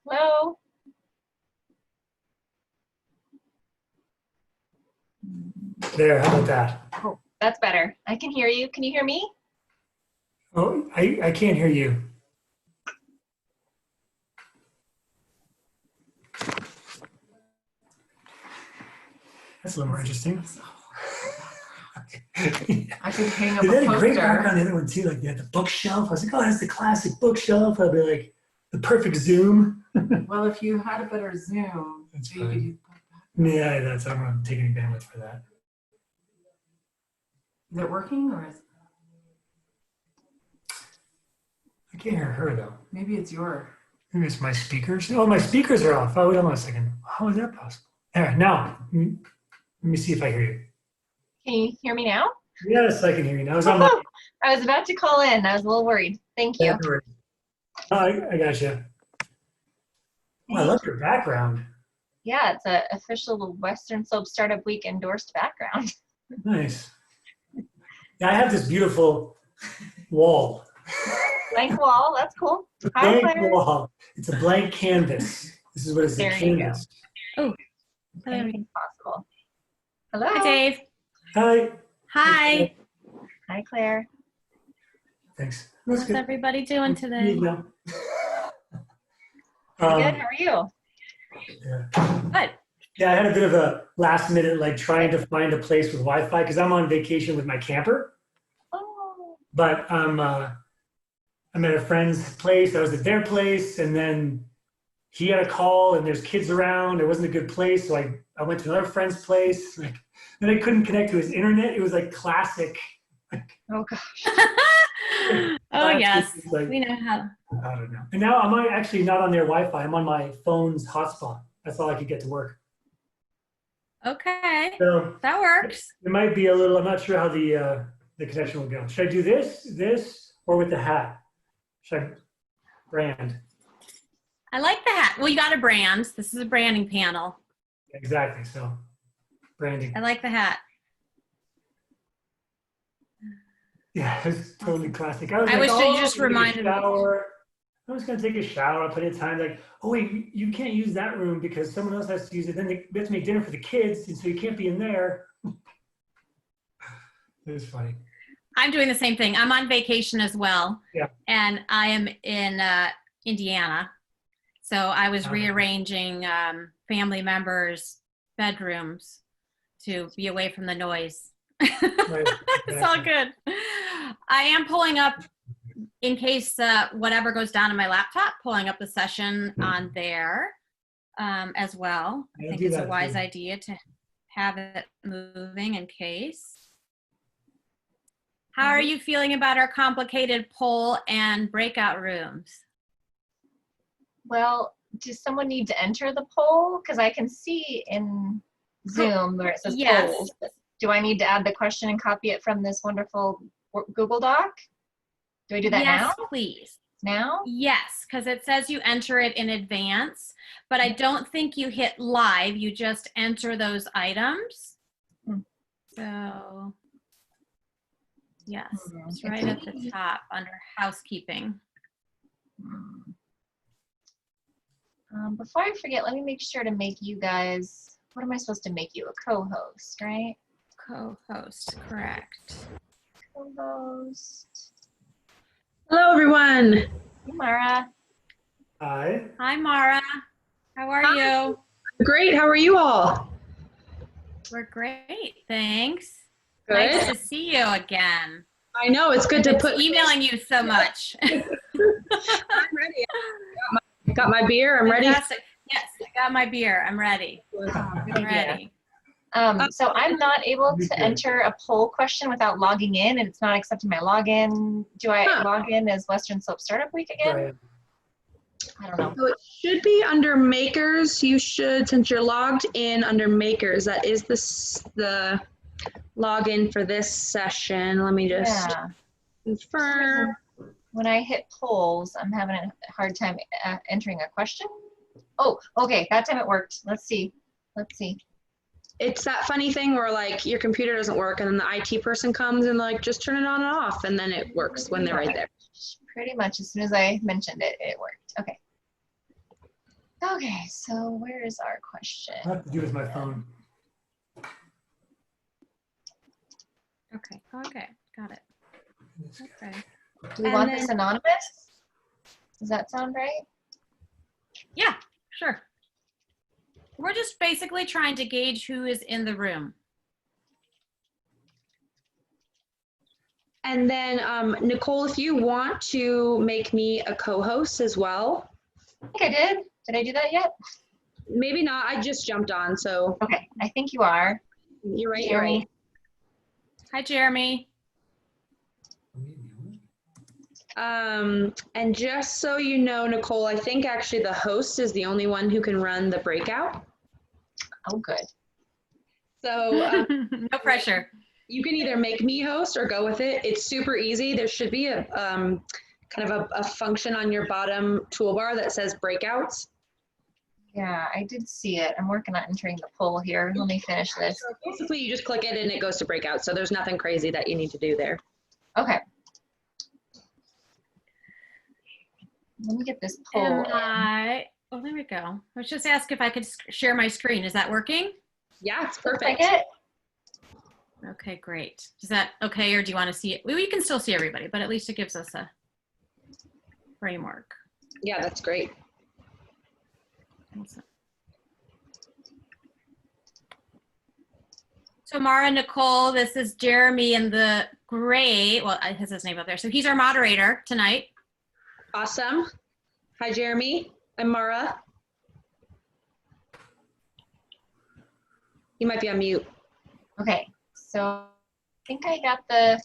Hello? There, how about that? Oh, that's better. I can hear you. Can you hear me? Oh, I can't hear you. That's a little more interesting. I could hang up They a had a great poster. background on the other one too, like they had the bookshelf. I was like, oh, that's the classic bookshelf. I'd be like, the perfect zoom. Well, if you had a better Zoom, That's so you could fine. use that. Yeah, that's, I'm not taking any bandwidth for that. Is it working or is I can't hear her though. maybe it's your? Maybe it's my speakers. Oh, my speakers are off. Oh, wait on a second. How is that possible? All right, now, let me see if I hear you. Can you hear me now? Yes, I can hear you now. I was on my, I was about to call in. I was a little worried. Thank you. Oh, I got you. Oh, I love your background. Yeah, it's an official Western Slope Startup Week endorsed background. Nice. Yeah, I have this beautiful wall. Blank wall, that's cool. Hi, Blank Claire. wall. It's a blank canvas. This is what is the There you go. canvas. Oh, Anything's possible. Hello. hi, Dave. Hi. Hi. Hi, Claire. Thanks. That's How's good. everybody doing today? Yeah. Good. How are you? Yeah. Good. Yeah, I had a bit of a last minute, like trying to find a place with Wi-Fi because I'm on vacation with my camper. Oh. But I'm at a friend's place. I was at their place, and then he had a call, and there's kids around. It wasn't a good place, so I went to another friend's place. Like, then I couldn't connect to his internet. It was like classic. Oh gosh. Oh, yes. Like, We know how. I don't know. And now I'm actually not on their Wi-Fi. I'm on my phone's hotspot. That's all I could get to work. Okay, So that works. it might be a little, I'm not sure how the connection will go. Should I do this, or with the hat? Should I brand? I like the hat. Well, you got a brand. This is a branding panel. Exactly, so branding. I like the hat. Yeah, it's totally classic. I was I like, wish that you oh, just I'm gonna take a reminded me. shower. I was gonna take a shower. I'll put in time. Like, oh wait, you can't use that room because someone else has to use it. Then we have to make dinner for the kids, and so you can't be in there. It was funny. I'm doing the same thing. I'm on vacation as well. Yeah. And I am in Indiana. So I was Okay. rearranging family members' bedrooms to be away from the noise. Right, It's all exactly. good. I am pulling up, in case whatever goes down in my laptop, pulling up the session on there as well. I I'll think do it's a that wise too. idea to have it moving in case. How are you feeling about our complicated poll and breakout rooms? Well, does someone need to enter the poll? Because I can see in Zoom where it says Yes. polls. But do I need to add the question and copy it from this wonderful Google Doc? Do I do that Yes, now? please. Now? Yes, because it says you enter it in advance, but I don't think you hit live. You just enter those items. Hmm. So, yes, it's It's right at the top under housekeeping. Before I forget, let me make sure to make you guys, what am I supposed to make you? A co-host, right? Co-host, correct. Co-host. Hello, everyone. Hey, Mara. Hi. Hi, Mara. How are Hi. you? Great. How are you all? We're great, thanks. Good. Nice to see you again. I know it's good I've to been put. emailing you so much. I'm ready. Got my beer. I'm ready. Fantastic. Yes, I got my beer. I'm ready. Good I'm idea. ready. So I'm not able Me to too. enter a poll question without logging in, and it's not accepting my login. Do I Huh. log in as Western Slope Startup Week again? Right. I don't know. So it should be under makers. You should, since you're logged in under makers, that is the login for this session. Let me just Yeah. confirm. When I hit polls, I'm having a hard time entering a question. Oh, okay. That time it worked. Let's see. Let's see. It's that funny thing where like your computer doesn't work and then the IT person comes and like just turn it on and off and then it works when they're right there. Pretty much as soon as I mentioned it, it worked. Okay. Okay, so where is our question? I have to do with my phone. Okay. Okay. Got it. Okay. Do we And want then- this anonymous? Does that sound right? Yeah, sure. We're just basically trying to gauge who is in the room. And then Nicole, if you want to make me a co-host as well, I think I did. Did I do that yet? maybe not. I just jumped on, so Okay, I think you are. you're right. You're right. Hi, Jeremy. And just so you know, Nicole, I think actually the host is the only one who can run the breakout. Oh, good. So No pressure. you can either make me host or go with it. It's super easy. There should be a kind of a function on your bottom toolbar that says breakouts. Yeah, I did see it. I'm working on entering the poll here. Let me finish this. So basically, you just click it and it goes to breakout. So there's nothing crazy that you need to do there. Okay. Let me get this poll. Oh, there we go. I was just asked if I could share my screen. Is that working? Yeah, it's Looks perfect. like it. Okay, great. Is that okay, or do you want to see it? We can still see everybody, but at least it gives us a framework. Yeah, that's great. So Mara, Nicole, this is Jeremy in the gray. Well, it has his name up there. So he's our moderator tonight. Awesome. Hi, Jeremy. I'm Mara. You might be on mute. Okay, so I think I got the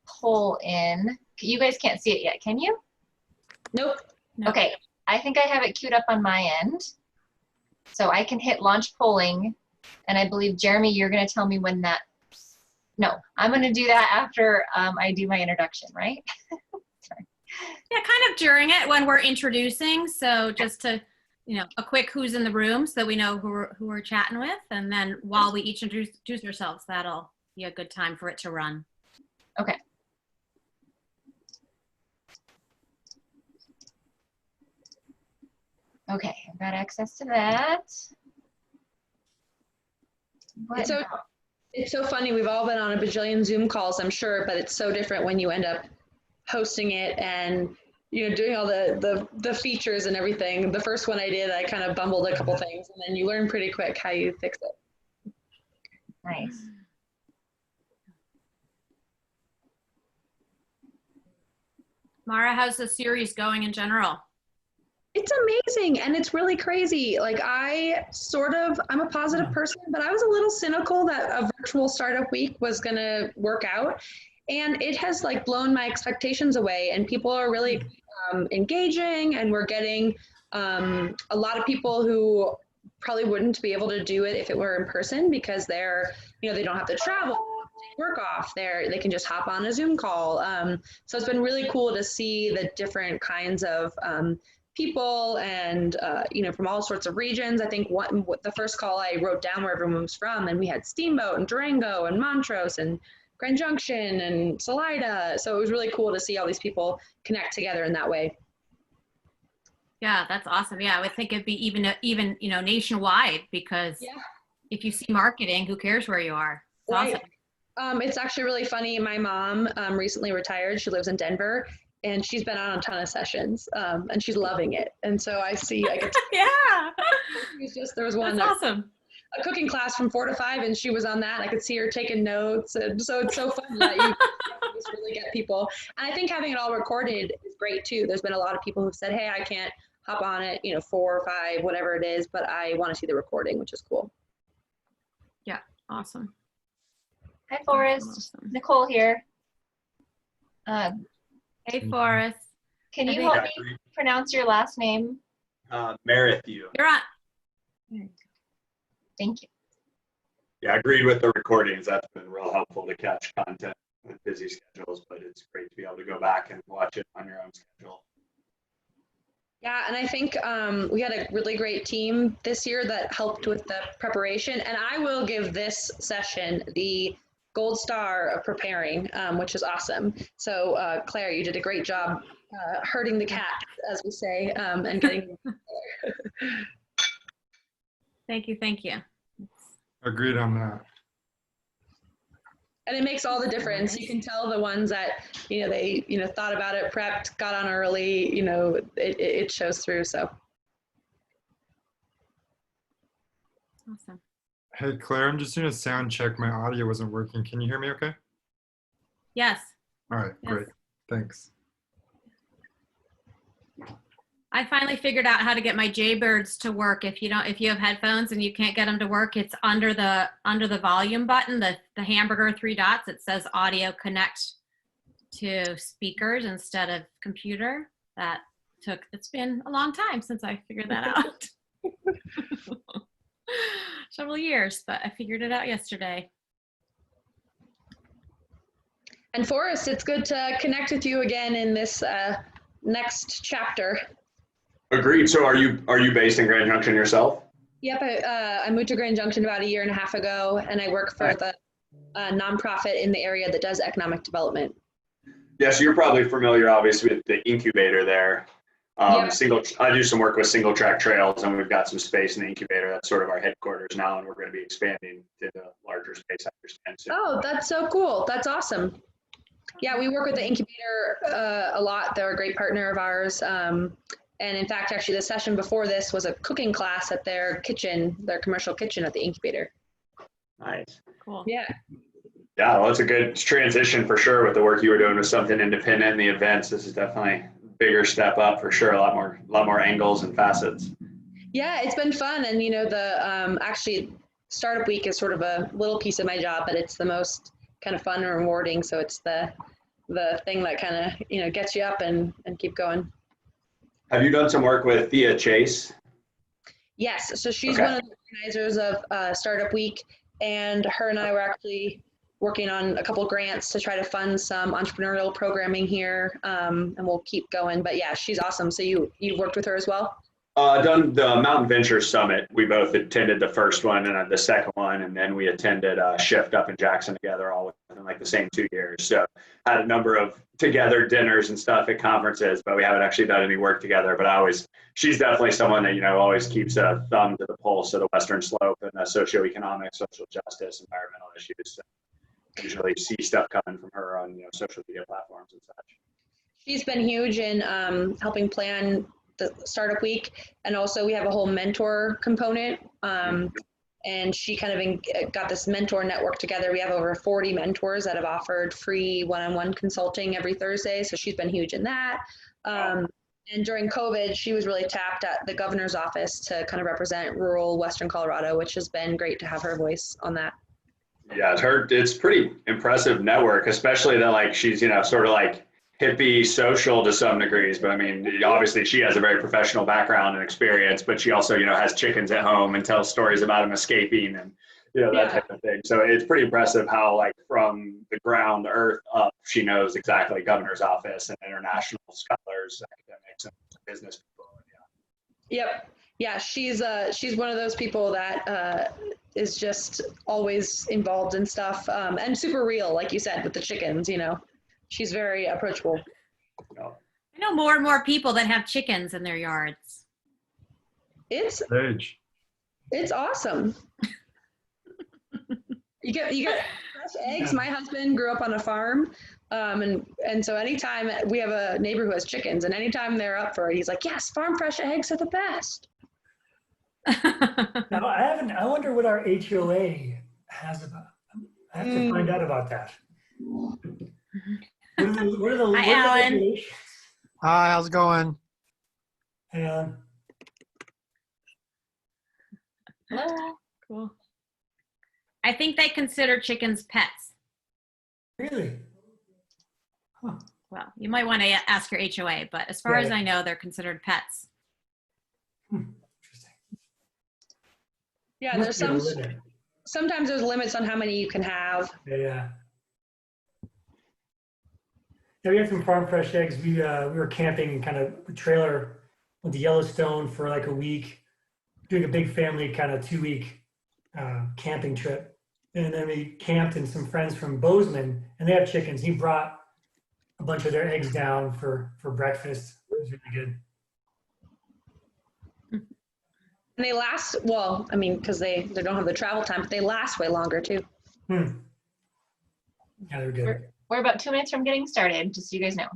poll in. You guys can't see it yet, can you? Nope. No. Okay, I think I have it queued up on my end. So I can hit launch polling, and I believe, Jeremy, you're going to tell me when that, no, I'm going to do that after I do my introduction, right? Sorry. Yeah, kind of during it when we're introducing. So just to, a quick who's in the room so that we know who we're chatting with. And then while we each introduce ourselves, that'll be a good time for it to run. Okay. Okay, I've got access to that. What It's so funny. We've all been on a bajillion Zoom calls, I'm sure, but it's so different when you end up hosting it and doing all the features and everything. The first one I did, I kind of bumbled a couple things, and then you learn pretty quick how you fix it. Nice. Mara, how's the series going in general? It's amazing, and it's really crazy. Like I'm a positive person, but I was a little cynical that a virtual startup week was gonna work out, and it has like blown my expectations away. And people are really engaging, and we're getting a lot of people who probably wouldn't be able to do it if it were in person because they're they don't have to travel, take work off. They can just hop on a Zoom call. So it's been really cool to see the different kinds of people and from all sorts of regions. I think the first call I wrote down where everyone was from, and we had Steamboat and Durango and Montrose and Grand Junction and Salida. So it was really cool to see all these people connect together in that way. Yeah, that's awesome. Yeah, I would think it'd be even nationwide because if you see marketing, who cares where you are? It's right. Awesome. It's actually really funny. My mom recently retired. She lives in Denver, and she's been on a ton of sessions, and she's loving it. And so I get to yeah. There was one That's awesome. A cooking class from 4 to 5, and she was on that. I could see her taking notes, and so it's so fun that you just really get people. And I think having it all recorded is great too. There's been a lot of people who've said, "Hey, I can't hop on it, 4 or 5, whatever it is, but I want to see the recording," which is cool. Yeah, awesome. Hi, Forrest. Awesome. Nicole here. Hey, Forrest. Can you help me pronounce your last name? Merrithew. You're on. Thank you. Yeah, I agreed with the recordings. That's been real helpful to catch content with busy schedules, but it's great to be able to go back and watch it on your own schedule. Yeah, and I think we had a really great team this year that helped with the preparation. And I will give this session the gold star of preparing, which is awesome. So Claire, you did a great job herding the cat, as we say, and getting. Thank you. Agreed on that. And it makes all the difference. You can tell the ones that, they, thought about it, prepped, got on early, it shows through, so. Awesome. Hey, Claire, I'm just doing a sound check. My audio wasn't working. Can you hear me okay? Yes. All right, Yes. great. Thanks. I finally figured out how to get my Jaybirds to work. If you have headphones and you can't get them to work, it's under the volume button, the hamburger 3 dots. It says audio connect to speakers instead of computer. It's been a long time since I figured that out. Several years, but I figured it out yesterday. And Forrest, it's good to connect with you again in this next chapter. Agreed. So are you based in Grand Junction yourself? Yep, I moved to Grand Junction about 1.5 years ago, and I work for the nonprofit in the area that does economic development. Yeah, so you're probably familiar, obviously, with the incubator there. Yep. I do some work with single track trails, and we've got some space in the incubator. That's sort of our headquarters now, and we're going to be expanding to the larger space, I understand. So. Oh, that's so cool. That's awesome. Yeah, we work with the incubator a lot. They're a great partner of ours. And in fact, actually, the session before this was a cooking class at their kitchen, their commercial kitchen at the incubator. Nice. Cool. Yeah. Yeah, well, it's a good transition for sure with the work you were doing with something independent and the events. This is definitely a bigger step up for sure. A lot more angles and facets. Yeah, it's been fun. And, the actually Startup Week is sort of a little piece of my job, but it's the most kind of fun and rewarding. So it's the thing that kind of, gets you up and keep going. Have you done some work with Thea Chase? Yes, so she's Okay. one of the organizers of Startup Week, and her and I were actually working on a couple grants to try to fund some entrepreneurial programming here, and we'll keep going. But yeah, she's awesome. So you worked with her as well? Done the Mountain Ventures Summit. We both attended the first one and the second one, and then we attended Shift up in Jackson together, all within like the same 2 years. So had a number of together dinners and stuff at conferences, but we haven't actually done any work together. But she's definitely someone that always keeps a thumb to the pulse of the Western Slope and socioeconomic, social justice, environmental issues. So usually see stuff coming from her on social media platforms and such. She's been huge in helping plan the Startup Week, and also we have a whole mentor component, and she kind of got this mentor network together. We have over 40 mentors that have offered free one-on-one consulting every Thursday, so she's been huge in that. And during COVID, she was really tapped at the governor's office to kind of represent rural Western Colorado, which has been great to have her voice on that. Yeah, it's pretty impressive network, especially that like she's sort of like hippie social to some degrees, but I mean, obviously she has a very professional background and experience, but she also, has chickens at home and tells stories about them escaping and, that type of thing. So it's pretty impressive how like from the ground earth up, she knows exactly governor's office and international scholars, academics, and business people. Yep. Yeah, she's one of those people that is just always involved in stuff, and super real, like you said, with the chickens, She's very approachable. I know more and more people that have chickens in their yards. It's awesome. You get fresh eggs. My husband grew up on a farm, and so anytime we have a neighbor who has chickens, and anytime they're up for it, he's like, "Yes, farm fresh eggs are the best." Now, I wonder what our HOA has about. I have to find out about that. What are the Hi, Alan. regulations? Hi, how's it going? And Hello. Cool. I think they consider chickens pets. really, Well, you might want to ask your HOA, but as far as I know, they're considered pets. interesting. Yeah, Must there's be a some. limit. Sometimes there's limits on how many you can have. Yeah. Yeah, we had some farm fresh eggs. We were camping kind of a trailer with the Yellowstone for like a week, doing a big family kind of 2-week camping trip. And then we camped in some friends from Bozeman, and they have chickens. He brought a bunch of their eggs down for breakfast. It was really good. And they last, well, I mean, because they don't have the travel time, but they last way longer too. Yeah, they're good. We're about 2 minutes from getting started, just so you guys know.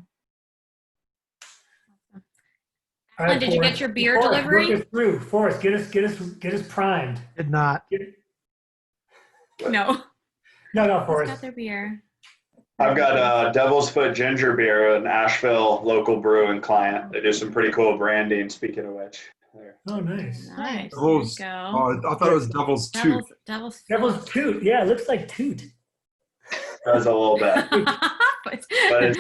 All Alan, did you Forrest. get your beer Forrest, delivery? work us through. Forrest, get us primed. Did not. No. No, Who's Forrest. got their beer? I've got Devil's Foot Ginger Beer, an Asheville local brewing client. They do some pretty cool branding, speaking of which. Oh, nice. Nice. Devil's, There you go. I thought it was Devil's Tooth. Devil's Devil's Toot. Yeah, it looks like Toot. Does a little bit. But But it's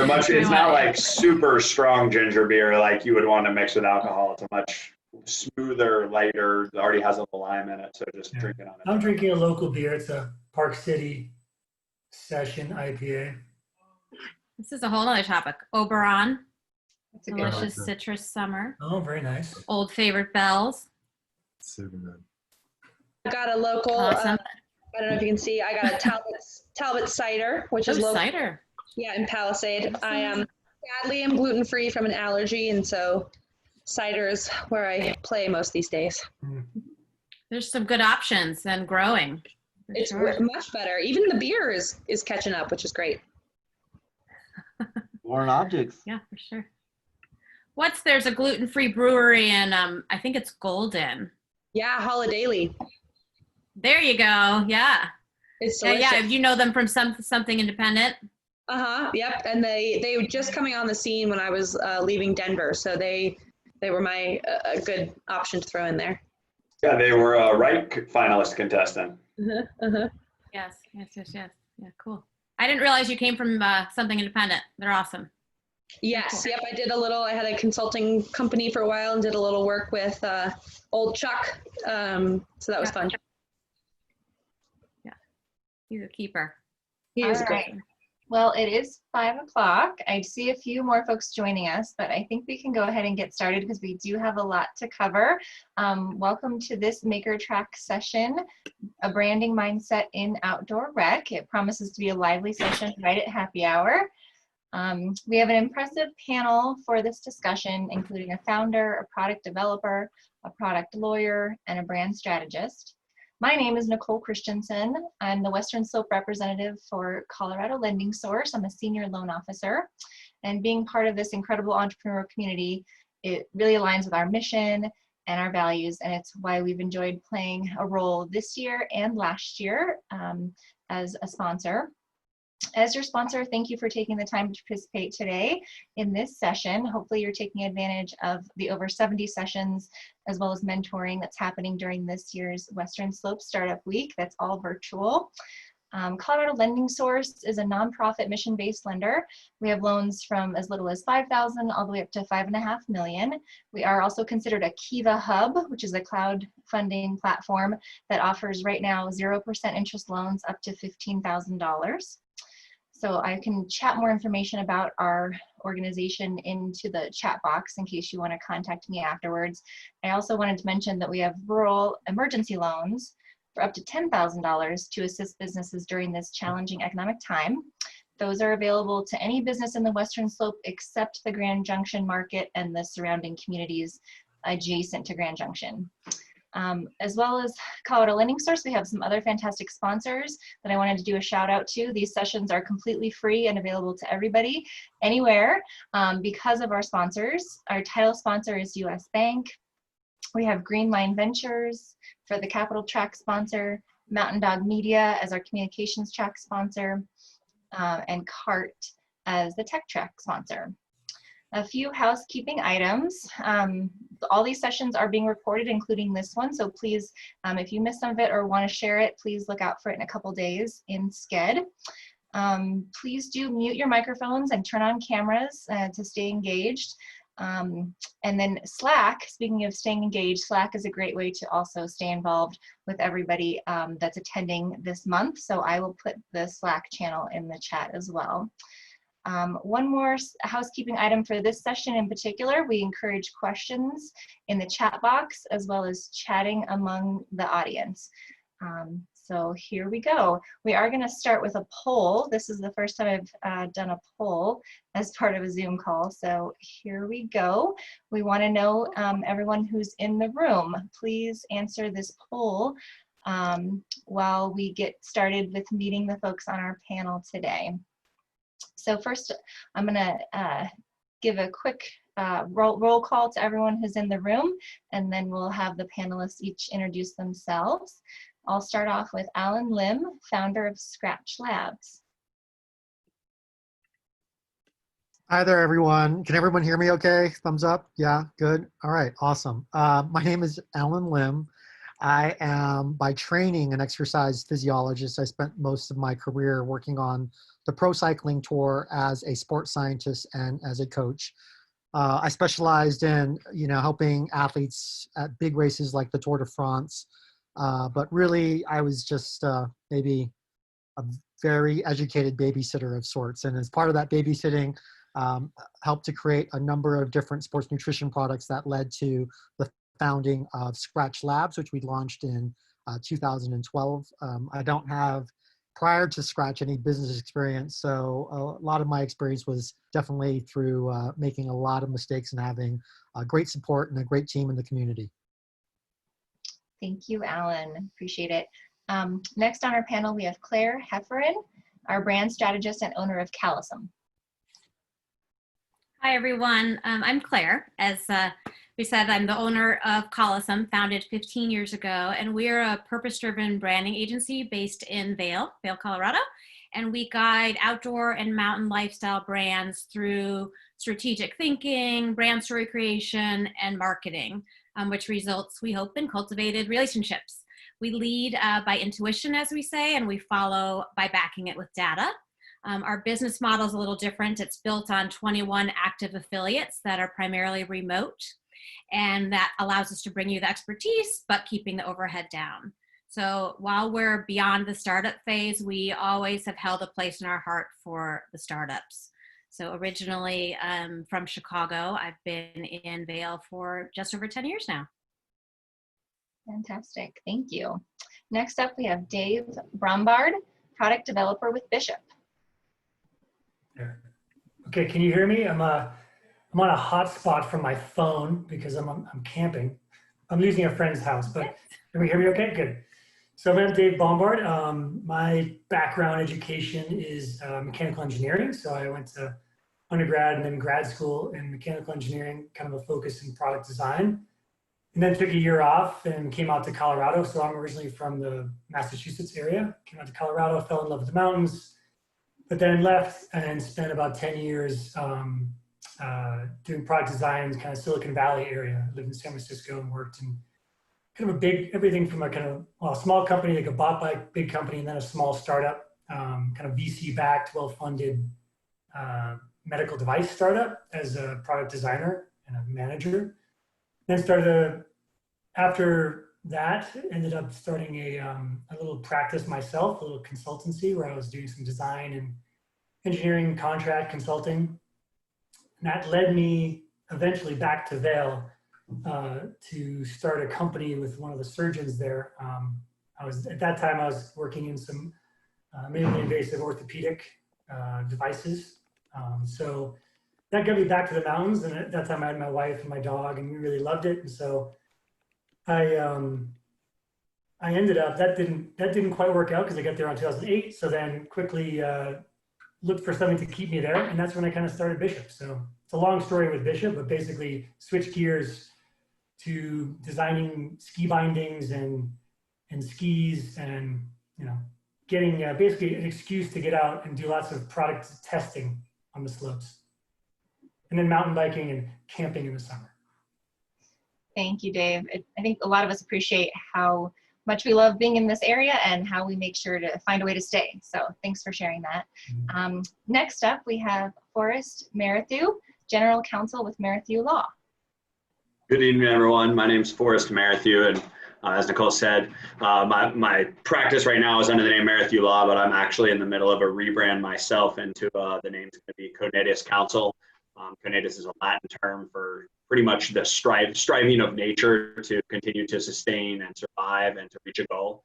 not like super strong ginger beer like you would want to mix with alcohol. It's a much smoother, lighter, it already has a little lime in it, so just Yeah. drink it on it. I'm drinking a local beer. It's a Park City Session IPA. This is a whole other topic. Oberon, That's a good delicious one. citrus summer. Oh, very nice. Old favorite bells. Super good. I got a local, Awesome. I don't know if you can see, I got a Talbot cider, which is Oh, local. cider. Yeah, in Palisade. I sadly am gluten-free from an allergy, and so cider is where I play most these days. There's some good options and growing. for It's sure. much better. Even the beer is catching up, which is great. Foreign objects. Yeah, for sure. There's a gluten-free brewery in, I think it's Golden. Yeah, Holidaily. There you go. Yeah. It's Yeah, delicious. yeah. You know them from something independent. Yep. And they were just coming on the scene when I was leaving Denver, so they were my a good option to throw in there. Yeah, they were a right finalist contestant. Yes. Yeah, cool. I didn't realize you came from something independent. They're awesome. Yes, yep, I had a consulting company for a while and did a little work with old Chuck. So that was fun. Yeah, he's a keeper. He All is great. right. Well, it is 5 o'clock. I see a few more folks joining us, but I think we can go ahead and get started because we do have a lot to cover. Welcome to this Maker Track session, a branding mindset in outdoor rec. It promises to be a lively session right at happy hour. We have an impressive panel for this discussion, including a founder, a product developer, a product lawyer, and a brand strategist. My name is Nicole Christensen. I'm the Western Slope representative for Colorado Lending Source. I'm a senior loan officer. And being part of this incredible entrepreneurial community, it really aligns with our mission and our values, and it's why we've enjoyed playing a role this year and last year as a sponsor. As your sponsor, thank you for taking the time to participate today in this session. Hopefully you're taking advantage of the over 70 sessions as well as mentoring that's happening during this year's Western Slope Startup Week. That's all virtual. Colorado Lending Source is a nonprofit mission-based lender. We have loans from as little as $5,000 all the way up to $5.5 million. We are also considered a Kiva Hub, which is a cloud funding platform that offers right now 0% interest loans up to $15,000. So I can chat more information about our organization into the chat box in case you want to contact me afterwards. I also wanted to mention that we have rural emergency loans for up to $10,000 to assist businesses during this challenging economic time. Those are available to any business in the Western Slope except the Grand Junction market and the surrounding communities adjacent to Grand Junction. As well as Colorado Lending Source, we have some other fantastic sponsors that I wanted to do a shout out to. These sessions are completely free and available to everybody, anywhere, because of our sponsors. Our title sponsor is US Bank. We have Green Line Ventures for the Capital Track sponsor, Mountain Dog Media as our communications track sponsor, and CART as the tech track sponsor. A few housekeeping items. All these sessions are being recorded, including this one, so please, if you missed some of it or want to share it, please look out for it in a couple days in Sched. Please do mute your microphones and turn on cameras to stay engaged. And then Slack, speaking of staying engaged, Slack is a great way to also stay involved with everybody that's attending this month, so I will put the Slack channel in the chat as well. One more housekeeping item for this session in particular, we encourage questions in the chat box as well as chatting among the audience. So here we go. We are going to start with a poll. This is the first time I've done a poll as part of a Zoom call. So here we go. We want to know everyone who's in the room. Please answer this poll while we get started with meeting the folks on our panel today. So first, I'm going to give a quick roll call to everyone who's in the room, and then we'll have the panelists each introduce themselves. I'll start off with Alan Lim, founder of Scratch Labs. Hi there, everyone. Can everyone hear me okay? Thumbs up? Yeah, good. All right, awesome. My name is Alan Lim. I am by training an exercise physiologist. I spent most of my career working on the pro cycling tour as a sports scientist and as a coach. I specialized in, helping athletes at big races like the Tour de France. But really, I was just maybe a very educated babysitter of sorts. And as part of that babysitting, helped to create a number of different sports nutrition products that led to the founding of Scratch Labs, which we launched in 2012. I don't have, prior to Scratch, any business experience. So a lot of my experience was definitely through making a lot of mistakes and having great support and a great team in the community. Thank you, Alan. Appreciate it. Next on our panel, we have Claire Hefferin, our brand strategist and owner of Calisum. Hi, everyone. I'm Claire. As we said, I'm the owner of Calisum, founded 15 years ago, and we're a purpose-driven branding agency based in Vail, Colorado, and we guide outdoor and mountain lifestyle brands through strategic thinking, brand story creation, and marketing, which results, we hope, in cultivated relationships. We lead by intuition, as we say, and we follow by backing it with data. Our business model is a little different. It's built on 21 active affiliates that are primarily remote, and that allows us to bring you the expertise, but keeping the overhead down. So while we're beyond the startup phase, we always have held a place in our heart for the startups. So originally from Chicago, I've been in Vail for just over 10 years now. Fantastic, thank you. Next up, we have Dave Brombard, product developer with Bishop. There. Okay, can you hear me? I'm on a hotspot from my phone because I'm camping. I'm using a friend's house, but can we hear me okay? Good. So I'm Dave Bombard. My background education is mechanical engineering. So I went to undergrad and then grad school in mechanical engineering, kind of a focus in product design. And then took a year off and came out to Colorado. So I'm originally from the Massachusetts area. Came out to Colorado, fell in love with the mountains, but then left and spent about 10 years doing product design, kind of Silicon Valley area. Lived in San Francisco and worked in kind of a big, everything from a kind of a small company that got bought by a big company and then a small startup, kind of VC-backed, well-funded medical device startup as a product designer and a manager. Then after that, ended up starting a little practice myself, a little consultancy where I was doing some design and engineering contract consulting. And that led me eventually back to Vail to start a company with one of the surgeons there. At that time, I was working in some minimally invasive orthopedic devices. So that got me back to the mountains. And at that time, I had my wife and my dog, and we really loved it. And so I ended up, that didn't quite work out because I got there in 2008. So then quickly looked for something to keep me there. And that's when I kind of started Bishop. So it's a long story with Bishop, but basically switched gears to designing ski bindings and skis and, getting basically an excuse to get out and do lots of product testing on the slopes. And then mountain biking and camping in the summer. Thank you, Dave. I think a lot of us appreciate how much we love being in this area and how we make sure to find a way to stay. So thanks for sharing that. Next up, we have Forrest Marathu, General Counsel with Marathu Law. Good evening, everyone. My name is Forrest Marathu, and as Nicole said, my practice right now is under the name Marathu Law, but I'm actually in the middle of a rebrand myself into the name's going to be Cognatus Counsel. Cognatus is a Latin term for pretty much the striving of nature to continue to sustain and survive and to reach a goal.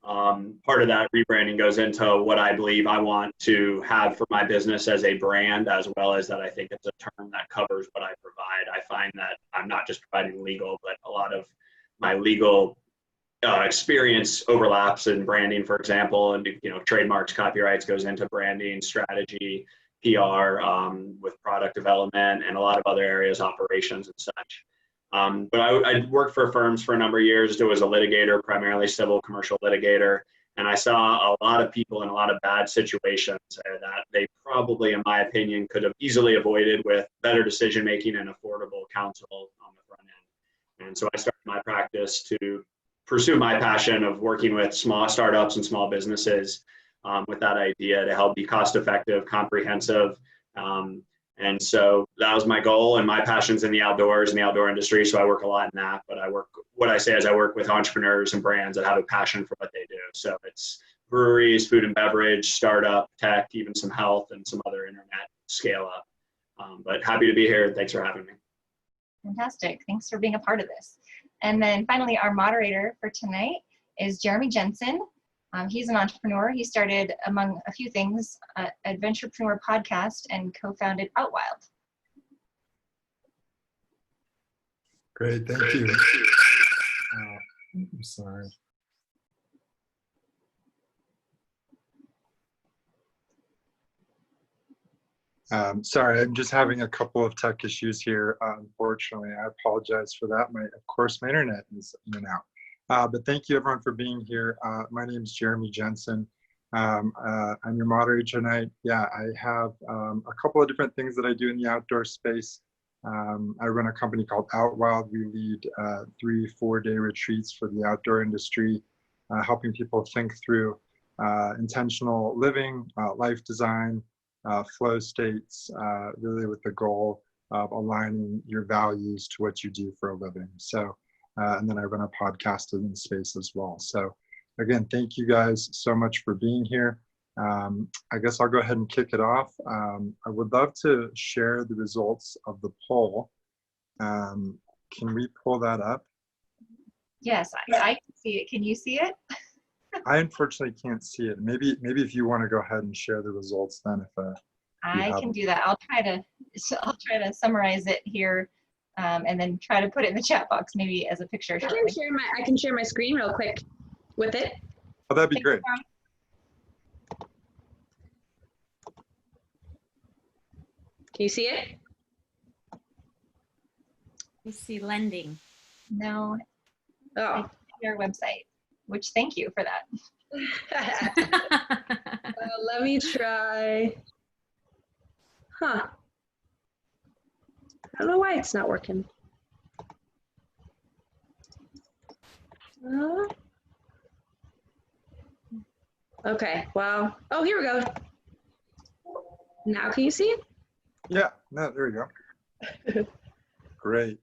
Part of that rebranding goes into what I believe I want to have for my business as a brand, as well as that I think it's a term that covers what I provide. I find that I'm not just providing legal, but a lot of my legal experience overlaps in branding, for example, and trademarks, copyrights goes into branding, strategy, PR, with product development, and a lot of other areas, operations and such. But I worked for firms for a number of years. I was a litigator, primarily civil commercial litigator, and I saw a lot of people in a lot of bad situations that they probably, in my opinion, could have easily avoided with better decision making and affordable counsel on the front end. And so I started my practice to pursue my passion of working with small startups and small businesses with that idea to help be cost effective, comprehensive. And so that was my goal, and my passion's in the outdoors and the outdoor industry. So I work a lot in that, but I work with entrepreneurs and brands that have a passion for what they do. So it's breweries, food and beverage, startup, tech, even some health and some other internet scale up. But happy to be here. Thanks for having me. Fantastic. Thanks for being a part of this. And then finally, our moderator for tonight is Jeremy Jensen. He's an entrepreneur. He started, among a few things, Adventurepreneur podcast and co-founded Outwild. Great, thank you. I'm sorry. Sorry, I'm just having a couple of tech issues here. Unfortunately, I apologize for that. Of course, my internet is in and out. But thank you everyone for being here. My name is Jeremy Jensen. I'm your moderator tonight. Yeah, I have a couple of different things that I do in the outdoor space. I run a company called Outwild. We lead 3-4 day retreats for the outdoor industry, helping people think through intentional living, life design, flow states, really with the goal of aligning your values to what you do for a living. So, and then I run a podcast in the space as well. So again, thank you guys so much for being here. I guess I'll go ahead and kick it off. I would love to share the results of the poll. Can we pull that up? Yes, I can see it. Can you see it? I unfortunately can't see it. Maybe if you want to go ahead and share the results, then if I can do that. I'll try to summarize it here, and then try to put it in the chat box, maybe as a picture. I can share my screen real quick with it. Oh, that'd be great. Can you see it? You see lending. No, Oh. your website, which thank you for that. Let me try. Huh. I don't know why it's not working. Okay, well, oh, here we go. Now can you see it? Yeah, no, there we go. Great.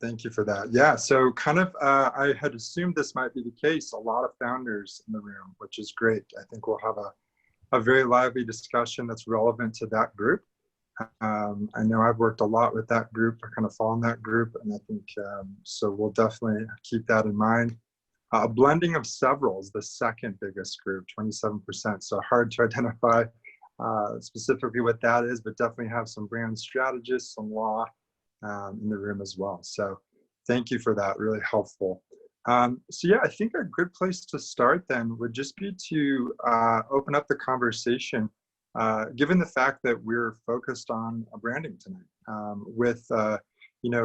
Thank you for that. Yeah, so kind of, I had assumed this might be the case. A lot of founders in the room, which is great. I think we'll have a very lively discussion that's relevant to that group. I know I've worked a lot with that group. I kind of fall in that group, and I think, so we'll definitely keep that in mind. A blending of several is the second biggest group, 27%. So hard to identify specifically what that is, but definitely have some brand strategists, some law in the room as well. So thank you for that, really helpful. So yeah, I think a good place to start then would just be to open up the conversation, given the fact that we're focused on branding tonight, with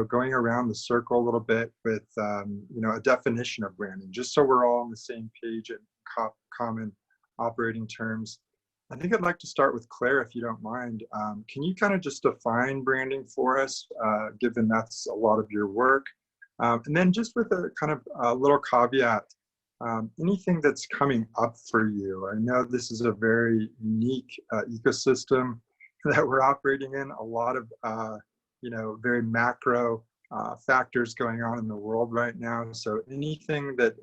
going around the circle a little bit with a definition of branding, just so we're all on the same page and common operating terms. I think I'd like to start with Claire, if you don't mind. Can you kind of just define branding for us, given that's a lot of your work? And then just with a kind of a little caveat, anything that's coming up for you. I know this is a very unique ecosystem that we're operating in, a lot of very macro factors going on in the world right now. So anything that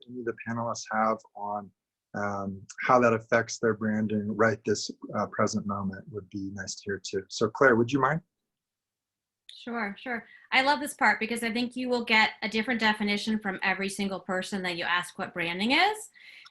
any of the panelists have on how that affects their branding right this present moment would be nice to hear too. So Claire, would you mind? Sure. I love this part because I think you will get a different definition from every single person that you ask what branding is.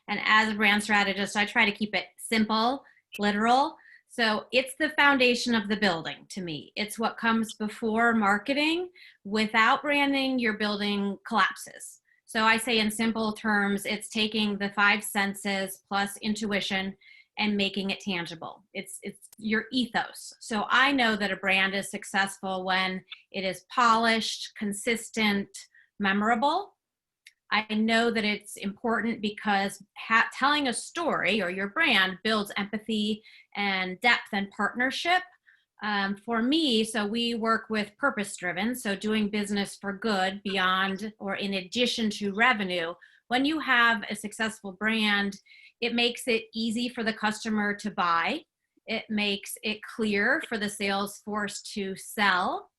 And as a brand strategist, I try to keep it simple, literal. So it's the foundation of the building to me. It's what comes before marketing. Without branding, your building collapses. So I say in simple terms, it's taking the 5 senses plus intuition and making it tangible. It's your ethos. So I know that a brand is successful when it is polished, consistent, memorable. I know that it's important because telling a story or your brand builds empathy and depth and partnership. For me, so we work with purpose-driven, so doing business for good beyond or in addition to revenue. When you have a successful brand, it makes it easy for the customer to buy. It makes it clear for the sales force to sell,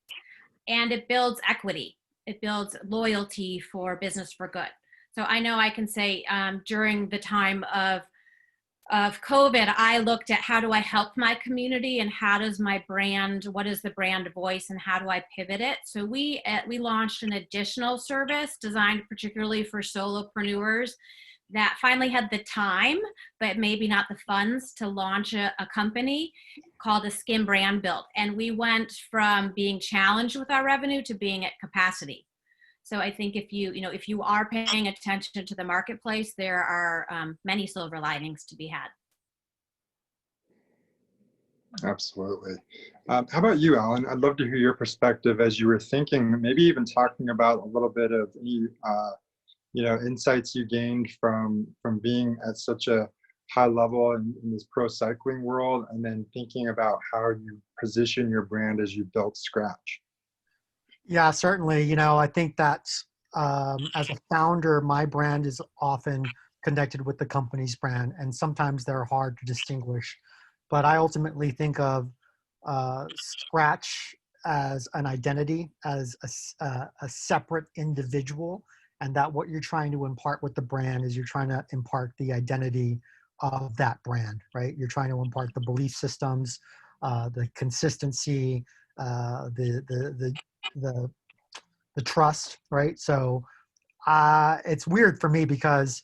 and it builds equity. It builds loyalty for business for good. So I know I can say during the time of COVID, I looked at how do I help my community and how does my brand, what is the brand voice and how do I pivot it? So we launched an additional service designed particularly for solopreneurs that finally had the time, but maybe not the funds to launch a company called a Skin Brand Build. And we went from being challenged with our revenue to being at capacity. So I think if you are paying attention to the marketplace, there are many silver linings to be had. Absolutely. How about you, Alan? I'd love to hear your perspective as you were thinking, maybe even talking about a little bit of any insights you gained from being at such a high level in this pro cycling world, and then thinking about how you position your brand as you built Scratch. Yeah, certainly. I think that as a founder, my brand is often connected with the company's brand, and sometimes they're hard to distinguish. But I ultimately think of Scratch as an identity, as a separate individual, and that what you're trying to impart with the brand is you're trying to impart the identity of that brand, right? You're trying to impart the belief systems, the consistency, the trust, right? So it's weird for me because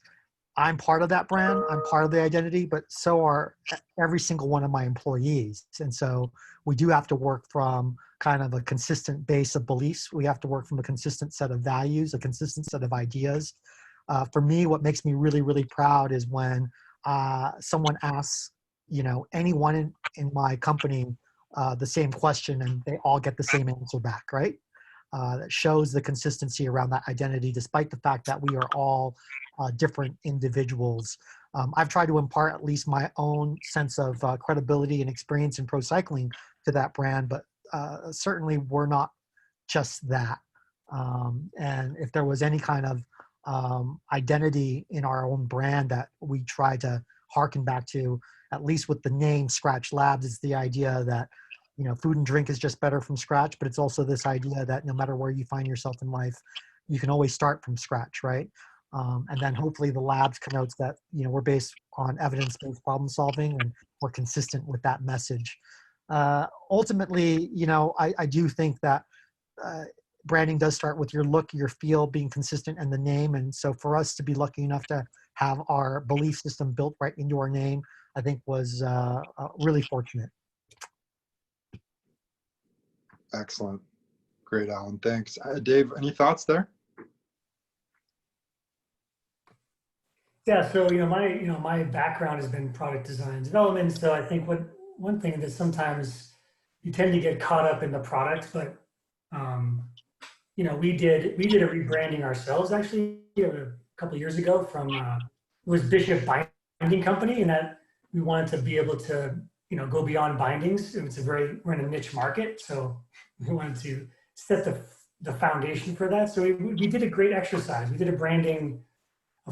I'm part of that brand, I'm part of the identity, but so are every single one of my employees. And so we do have to work from kind of a consistent base of beliefs. We have to work from a consistent set of values, a consistent set of ideas. For me, what makes me really, really proud is when someone asks, anyone in my company the same question and they all get the same answer back, right? That shows the consistency around that identity, despite the fact that we are all different individuals. I've tried to impart at least my own sense of credibility and experience in pro cycling to that brand, but certainly we're not just that. And if there was any kind of identity in our own brand that we try to harken back to, at least with the name Scratch Labs, it's the idea that food and drink is just better from scratch, but it's also this idea that no matter where you find yourself in life, you can always start from scratch, right? And then hopefully the labs connotes that, we're based on evidence-based problem solving and we're consistent with that message. Ultimately, I do think that branding does start with your look, your feel being consistent, and the name. And so for us to be lucky enough to have our belief system built right into our name, I think was really fortunate. Excellent. Great, Alan. Thanks. Dave, any thoughts there? Yeah, so my background has been product design and development. So I think one thing that sometimes you tend to get caught up in the product, but we did a rebranding ourselves actually a couple of years ago from it was Bishop Binding Company, and that we wanted to be able to go beyond bindings. We're in a niche market, so we wanted to set the foundation for that. So we did a great exercise. We did a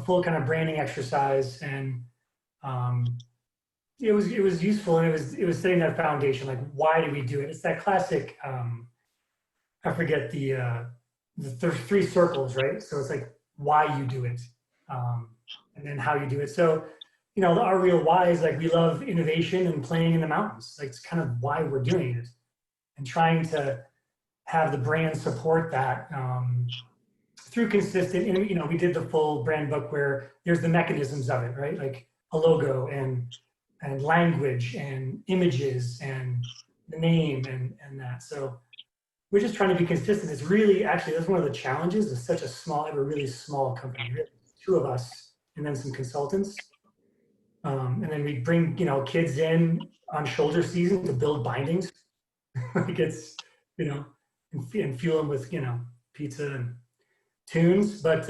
full kind of branding exercise, and it was useful, and it was setting that foundation. Like, why do we do it? It's that classic. I forget there's 3 circles, right? So it's like why you do it, and then how you do it. So our real why is like we love innovation and playing in the mountains. Like, it's kind of why we're doing it, and trying to have the brand support that. Through consistent, we did the full brand book where there's the mechanisms of it, right? Like a logo and language and images and the name and that. So we're just trying to be consistent. It's really, actually, that's one of the challenges. It's such a really small company, really, 2 of us and then some consultants. And then we bring, kids in on shoulder season to build bindings. Like it's, and fuel them with, pizza and tunes, but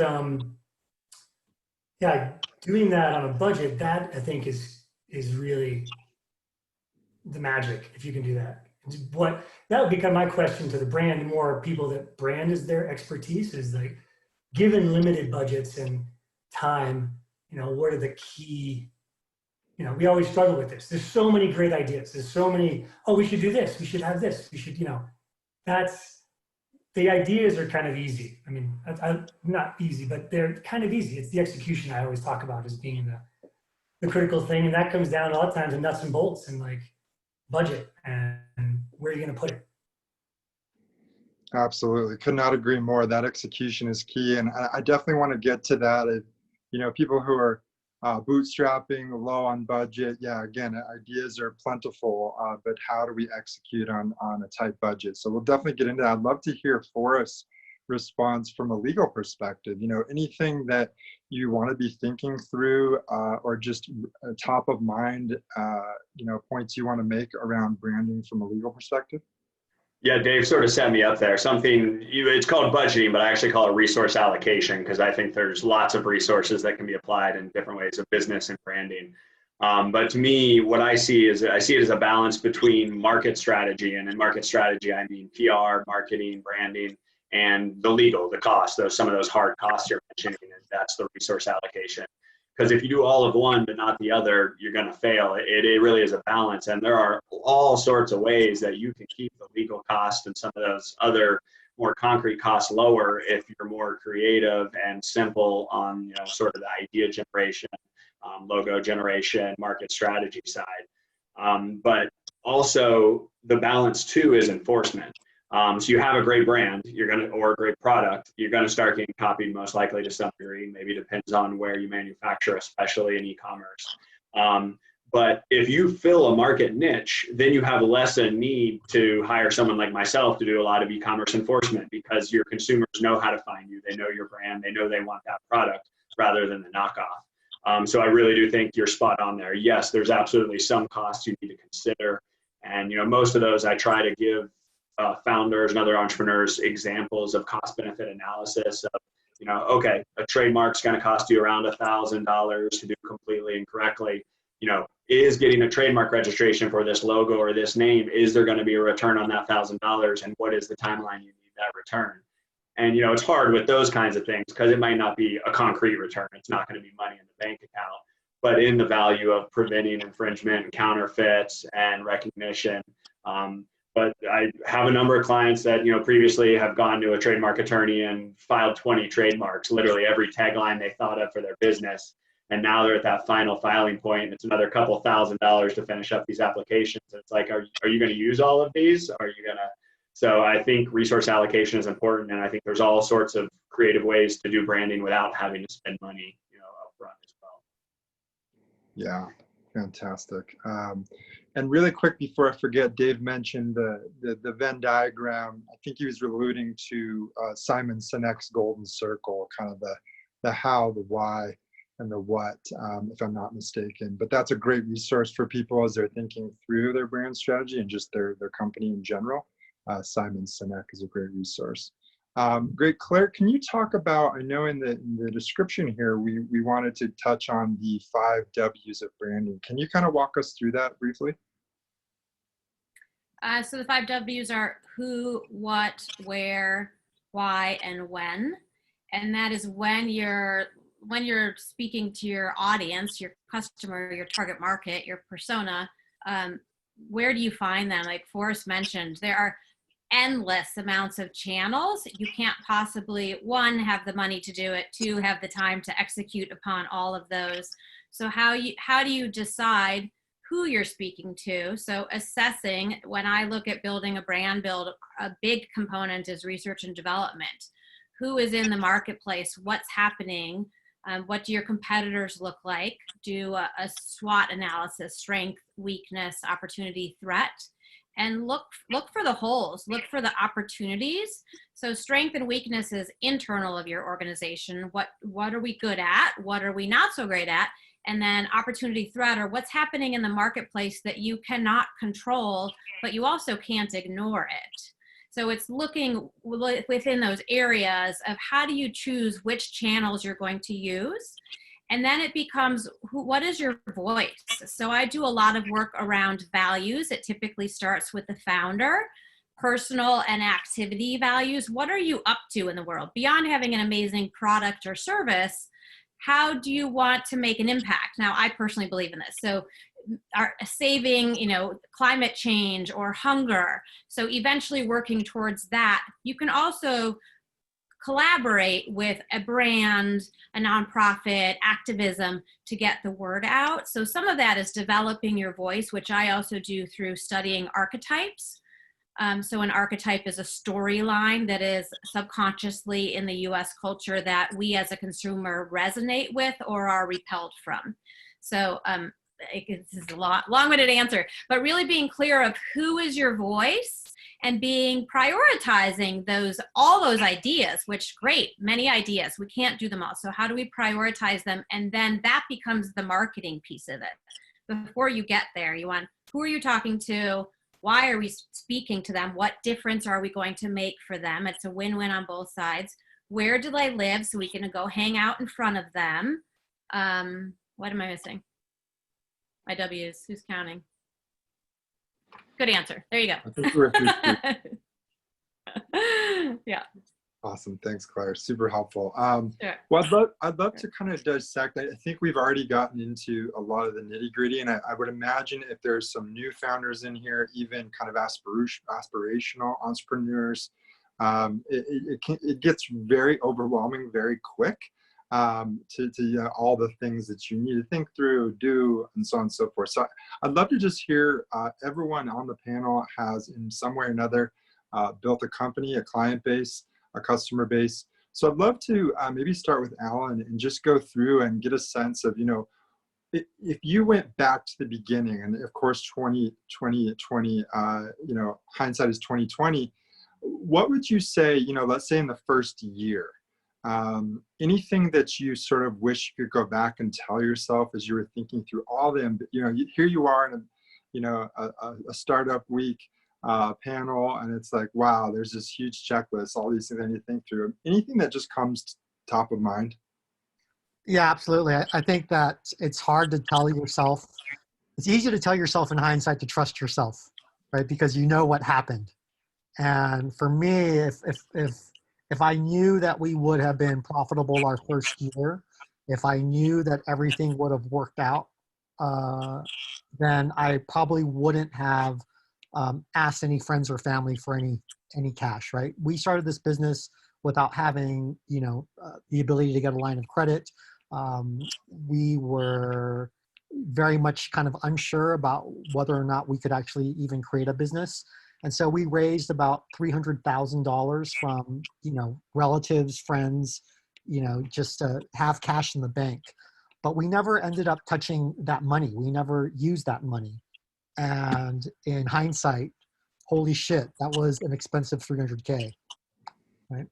yeah, doing that on a budget, that I think is really the magic, if you can do that. That would become my question to the brand. More people that brand is their expertise, is like, given limited budgets and time, what are the key, we always struggle with this. There's so many great ideas. There's so many, we should do this, we should have this, we should, the ideas are kind of easy. I mean, not easy, but they're kind of easy. It's the execution I always talk about as being the critical thing. And that comes down a lot of times to nuts and bolts and like budget and where are you going to put it? Absolutely. Could not agree more. That execution is key. And I definitely want to get to that. People who are bootstrapping, low on budget. Yeah, again, ideas are plentiful, but how do we execute on a tight budget? So we'll definitely get into that. I'd love to hear Forrest's response from a legal perspective. Anything that you want to be thinking through or just top of mind, points you want to make around branding from a legal perspective? Yeah, Dave sort of set me up there. It's called budgeting, but I actually call it resource allocation, because I think there's lots of resources that can be applied in different ways of business and branding. But to me, what I see it as a balance between market strategy, and in market strategy, I mean PR, marketing, branding, and the legal, the cost, some of those hard costs you're mentioning, and that's the resource allocation. Because if you do all of one but not the other, you're going to fail. It really is a balance. And there are all sorts of ways that you can keep the legal cost and some of those other more concrete costs lower if you're more creative and simple on sort of the idea generation, logo generation, market strategy side. But also the balance too is enforcement. So you have a great brand, or a great product, you're gonna start getting copied most likely to some degree. Maybe depends on where you manufacture, especially in e-commerce. But if you fill a market niche, then you have less a need to hire someone like myself to do a lot of e-commerce enforcement, because your consumers know how to find you. They know your brand. They know they want that product rather than the knockoff. So I really do think you're spot on there. Yes, there's absolutely some costs you need to consider. And most of those I try to give founders and other entrepreneurs examples of cost benefit analysis of, okay, a trademark's going to cost you around $1,000 to do completely and correctly. Is getting a trademark registration for this logo or this name, is there going to be a return on that $1,000, and what is the timeline you need that return? And it's hard with those kinds of things because it might not be a concrete return. It's not going to be money in the bank account, but in the value of preventing infringement and counterfeits and recognition. But I have a number of clients that previously have gone to a trademark attorney and filed 20 trademarks, literally every tagline they thought of for their business. And now they're at that final filing point, and it's another couple $1,000s to finish up these applications. It's like, are you going to use all of these? Are you going to? So I think resource allocation is important, and I think there's all sorts of creative ways to do branding without having to spend money, upfront as well. Yeah, fantastic. And really quick before I forget, Dave mentioned the Venn diagram. I think he was alluding to Simon Sinek's golden circle, kind of the how, the why, and the what, if I'm not mistaken. But that's a great resource for people as they're thinking through their brand strategy and just their company in general. Simon Sinek is a great resource. Great. Claire, can you talk about, I know in the description here, we wanted to touch on the 5 W's of branding. Can you kind of walk us through that briefly? So the 5 W's are who, what, where, why, and when. And that is when you're speaking to your audience, your customer, your target market, your persona, where do you find them? Like Forrest mentioned, there are endless amounts of channels. You can't possibly, 1, have the money to do it, 2, have the time to execute upon all of those. So how do you decide who you're speaking to? So assessing, when I look at building a brand build, a big component is research and development. Who is in the marketplace? What's happening? What do your competitors look like? Do a SWOT analysis, strength, weakness, opportunity, threat, and look for the holes, look for the opportunities. So strength and weakness is internal of your organization. What are we good at? What are we not so great at? And then opportunity, threat, or what's happening in the marketplace that you cannot control, but you also can't ignore it. So it's looking within those areas of how do you choose which channels you're going to use. And then it becomes, what is your voice? So I do a lot of work around values. It typically starts with the founder, personal and activity values. What are you up to in the world? Beyond having an amazing product or service, how do you want to make an impact? Now, I personally believe in this. So are saving, climate change or hunger. So eventually working towards that. You can also collaborate with a brand, a nonprofit, activism to get the word out. So some of that is developing your voice, which I also do through studying archetypes. So an archetype is a storyline that is subconsciously in the US culture that we as a consumer resonate with or are repelled from. So this is a long-winded answer, but really being clear of who is your voice and prioritizing all those ideas, which great, many ideas, we can't do them all. So how do we prioritize them? And then that becomes the marketing piece of it. Before you get there, you want, who are you talking to? Why are we speaking to them? What difference are we going to make for them? It's a win-win on both sides. Where do they live? So we can go hang out in front of them. What am I missing? My W's, who's counting? Good answer. There you go. I think we're through. Yeah. Awesome. Thanks, Claire. Super helpful. Sure. Well, I'd love to kind of dissect. I think we've already gotten into a lot of the nitty gritty, and I would imagine if there's some new founders in here, even kind of aspirational entrepreneurs, it gets very overwhelming very quick to all the things that you need to think through, do, and so on and so forth. So I'd love to just hear everyone on the panel has in some way or another built a company, a client base, a customer base. So I'd love to maybe start with Alan and just go through and get a sense of, if you went back to the beginning, and of course 2020, hindsight is 2020, what would you say, let's say in the first year, anything that you sort of wish you could go back and tell yourself as you were thinking through all them, here you are in a startup week panel, and it's like, wow, there's this huge checklist, all these things I need to think through. Anything that just comes top of mind? Yeah, absolutely. I think that it's hard to tell yourself. It's easy to tell yourself in hindsight to trust yourself, right? Because you know what happened. And for me, if I knew that we would have been profitable our first year, if I knew that everything would have worked out, then I probably wouldn't have asked any friends or family for any cash, right? We started this business without having, the ability to get a line of credit. We were very much kind of unsure about whether or not we could actually even create a business. And so we raised about $300,000 from, relatives, friends, just to have cash in the bank. But we never ended up touching that money. We never used that money. And in hindsight, holy shit, that was an expensive $300K, right?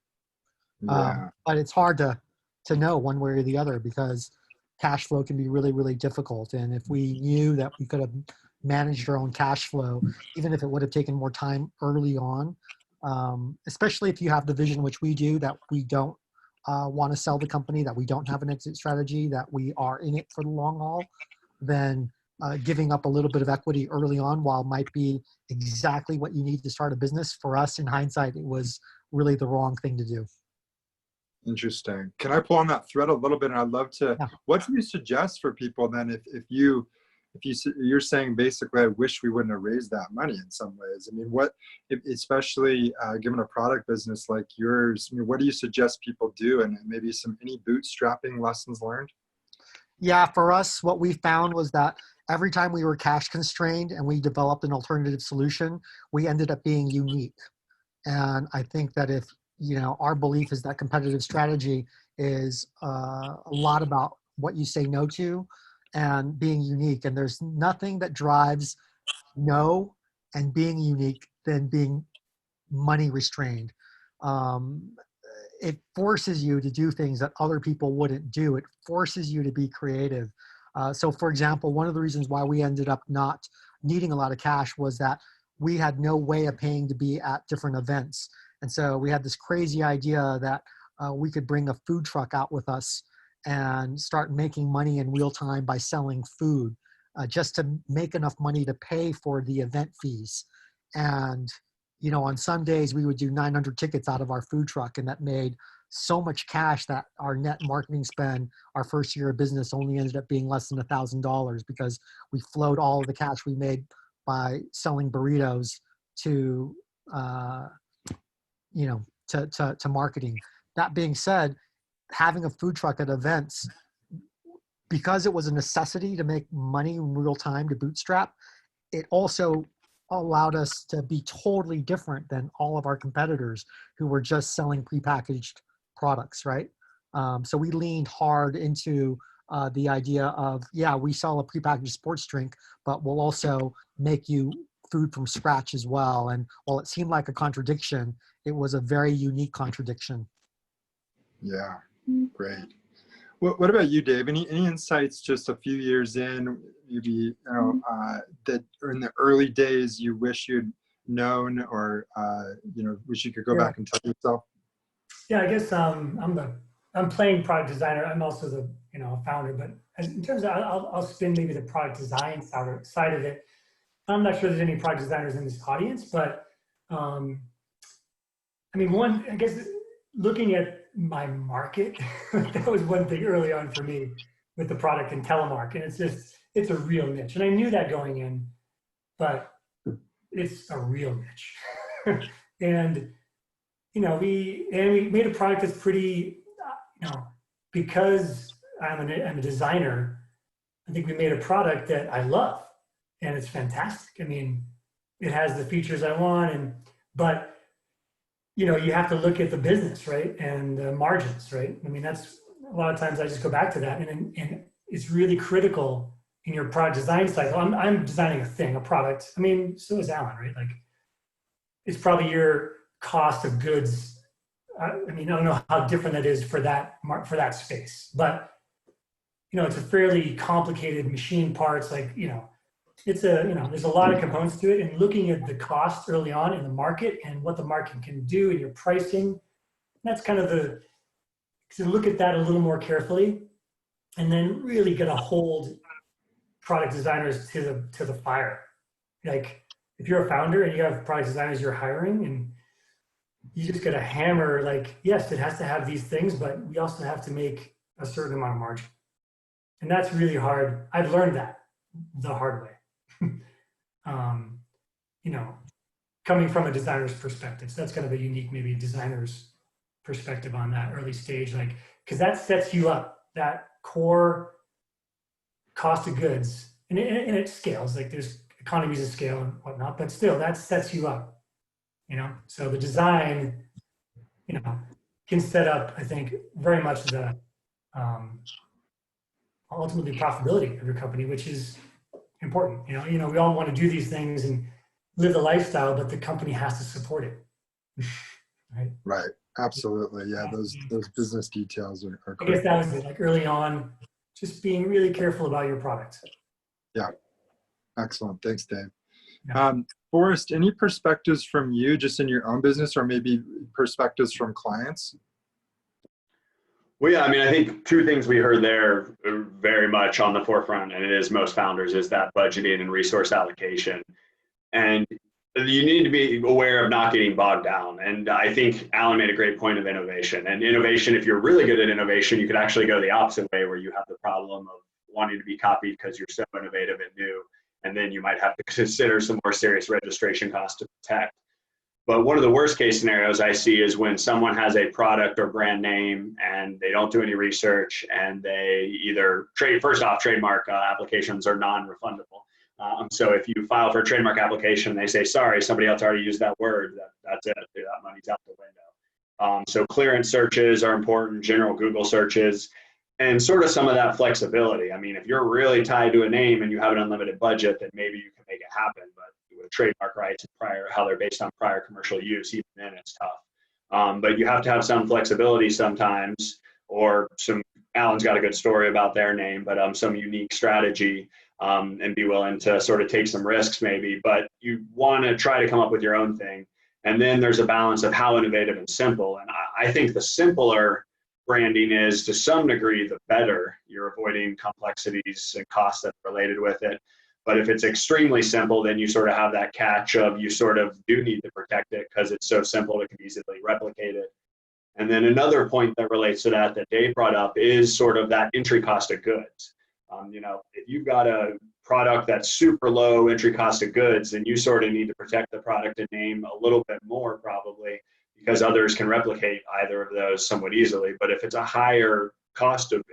Yeah. But it's hard to know one way or the other because cash flow can be really, really difficult. And if we knew that we could have managed our own cash flow, even if it would have taken more time early on, especially if you have the vision, which we do, that we don't want to sell the company, that we don't have an exit strategy, that we are in it for the long haul, then giving up a little bit of equity early on, while might be exactly what you need to start a business, for us in hindsight, it was really the wrong thing to do. Interesting. Can I pull on that thread a little bit? And I'd love to, what do you suggest for people then if you're saying basically, I wish we wouldn't have raised that money in some ways. I mean, especially given a product business like yours, what do you suggest people do, and maybe any bootstrapping lessons learned? Yeah, for us, what we found was that every time we were cash constrained and we developed an alternative solution, we ended up being unique. And I think that if, our belief is that competitive strategy is a lot about what you say no to and being unique. And there's nothing that drives no and being unique than being money restrained. It forces you to do things that other people wouldn't do. It forces you to be creative. So for example, one of the reasons why we ended up not needing a lot of cash was that we had no way of paying to be at different events. And so we had this crazy idea that we could bring a food truck out with us and start making money in real time by selling food, just to make enough money to pay for the event fees. And, on some days we would do 900 tickets out of our food truck, and that made so much cash that our net marketing spend our first year of business only ended up being less than $1,000, because we flowed all of the cash we made by selling burritos to to marketing. That being said, having a food truck at events, because it was a necessity to make money in real time to bootstrap, it also allowed us to be totally different than all of our competitors who were just selling prepackaged products, right? So we leaned hard into the idea of, we sell a prepackaged sports drink, but we'll also make you food from scratch as well. And while it seemed like a contradiction, it was a very unique contradiction. Yeah, great. What about you, Dave? Any insights just a few years in, maybe that or in the early days you wish you'd known, or wish you could go back and tell yourself? Yeah, I guess I'm playing product designer. I'm also the founder, but in terms of I'll spin maybe the product design side of it. I'm not sure there's any product designers in this audience, but I guess looking at my market, that was one thing early on for me with the product in telemark. And it's a real niche. And I knew that going in, but it's a real niche. And, we made a product that's pretty, because I'm a designer, I think we made a product that I love and it's fantastic. I mean, it has the features I want, but you have to look at the business, right? And the margins, right? I mean, that's a lot of times I just go back to that, and it's really critical in your product design cycle. I'm designing a product. I mean, so is Alan, right? Like, it's probably your cost of goods. I mean, I don't know how different that is for that space, but it's a fairly complicated machine parts. Like, it's there's a lot of components to it, and looking at the cost early on in the market and what the market can do and your pricing, that's kind of to look at that a little more carefully, and then really got to hold product designers to the fire. Like, if you're a founder and you have product designers you're hiring, and you just got to hammer, like, yes, it has to have these things, but we also have to make a certain amount of margin. And that's really hard. I've learned that the hard way. Coming from a designer's perspective. So that's kind of a unique, maybe designer's perspective on that early stage, like, because that sets you up, that core cost of goods, and it scales, like there's economies of scale and whatnot, but still that sets you up, so the design, can set up, I think, very much the ultimately profitability of your company, which is important. We all want to do these things and live the lifestyle, but the company has to support it. Right. Right. Absolutely. Yeah. Those business details are I guess that was it. Like, early on, just being really careful about your product. Yeah. Excellent. Thanks, Dave. Yeah. Forrest, any perspectives from you just in your own business, or maybe perspectives from clients? Well, yeah, I mean, I think two things we heard there are very much on the forefront, and it is most founders, is that budgeting and resource allocation. And you need to be aware of not getting bogged down. And I think Alan made a great point of innovation. And innovation, if you're really good at innovation, you could actually go the opposite way, where you have the problem of wanting to be copied because you're so innovative and new. And then you might have to consider some more serious registration costs to protect. But one of the worst case scenarios I see is when someone has a product or brand name and they don't do any research, and they either trademark applications are non-refundable. So if you file for a trademark application, they say, sorry, somebody else already used that word, that's it, that money's out the window. So clearance searches are important, general Google searches, and sort of some of that flexibility. I mean, if you're really tied to a name and you have an unlimited budget, then maybe you can make it happen. But with trademark rights and how they're based on prior commercial use, even then it's tough. But you have to have some flexibility sometimes, or Alan's got a good story about their name, but some unique strategy, and be willing to sort of take some risks maybe, but you want to try to come up with your own thing. And then there's a balance of how innovative and simple. And I think the simpler branding is, to some degree, the better. You're avoiding complexities and costs that are related with it. But if it's extremely simple, then you sort of have that catch of, you sort of do need to protect it because it's so simple, it can easily replicate it. And then another point that relates to that Dave brought up is sort of that entry cost of goods. If you've got a product that's super low entry cost of goods, then you sort of need to protect the product and name a little bit more, probably, because others can replicate either of those somewhat easily. But if it's a higher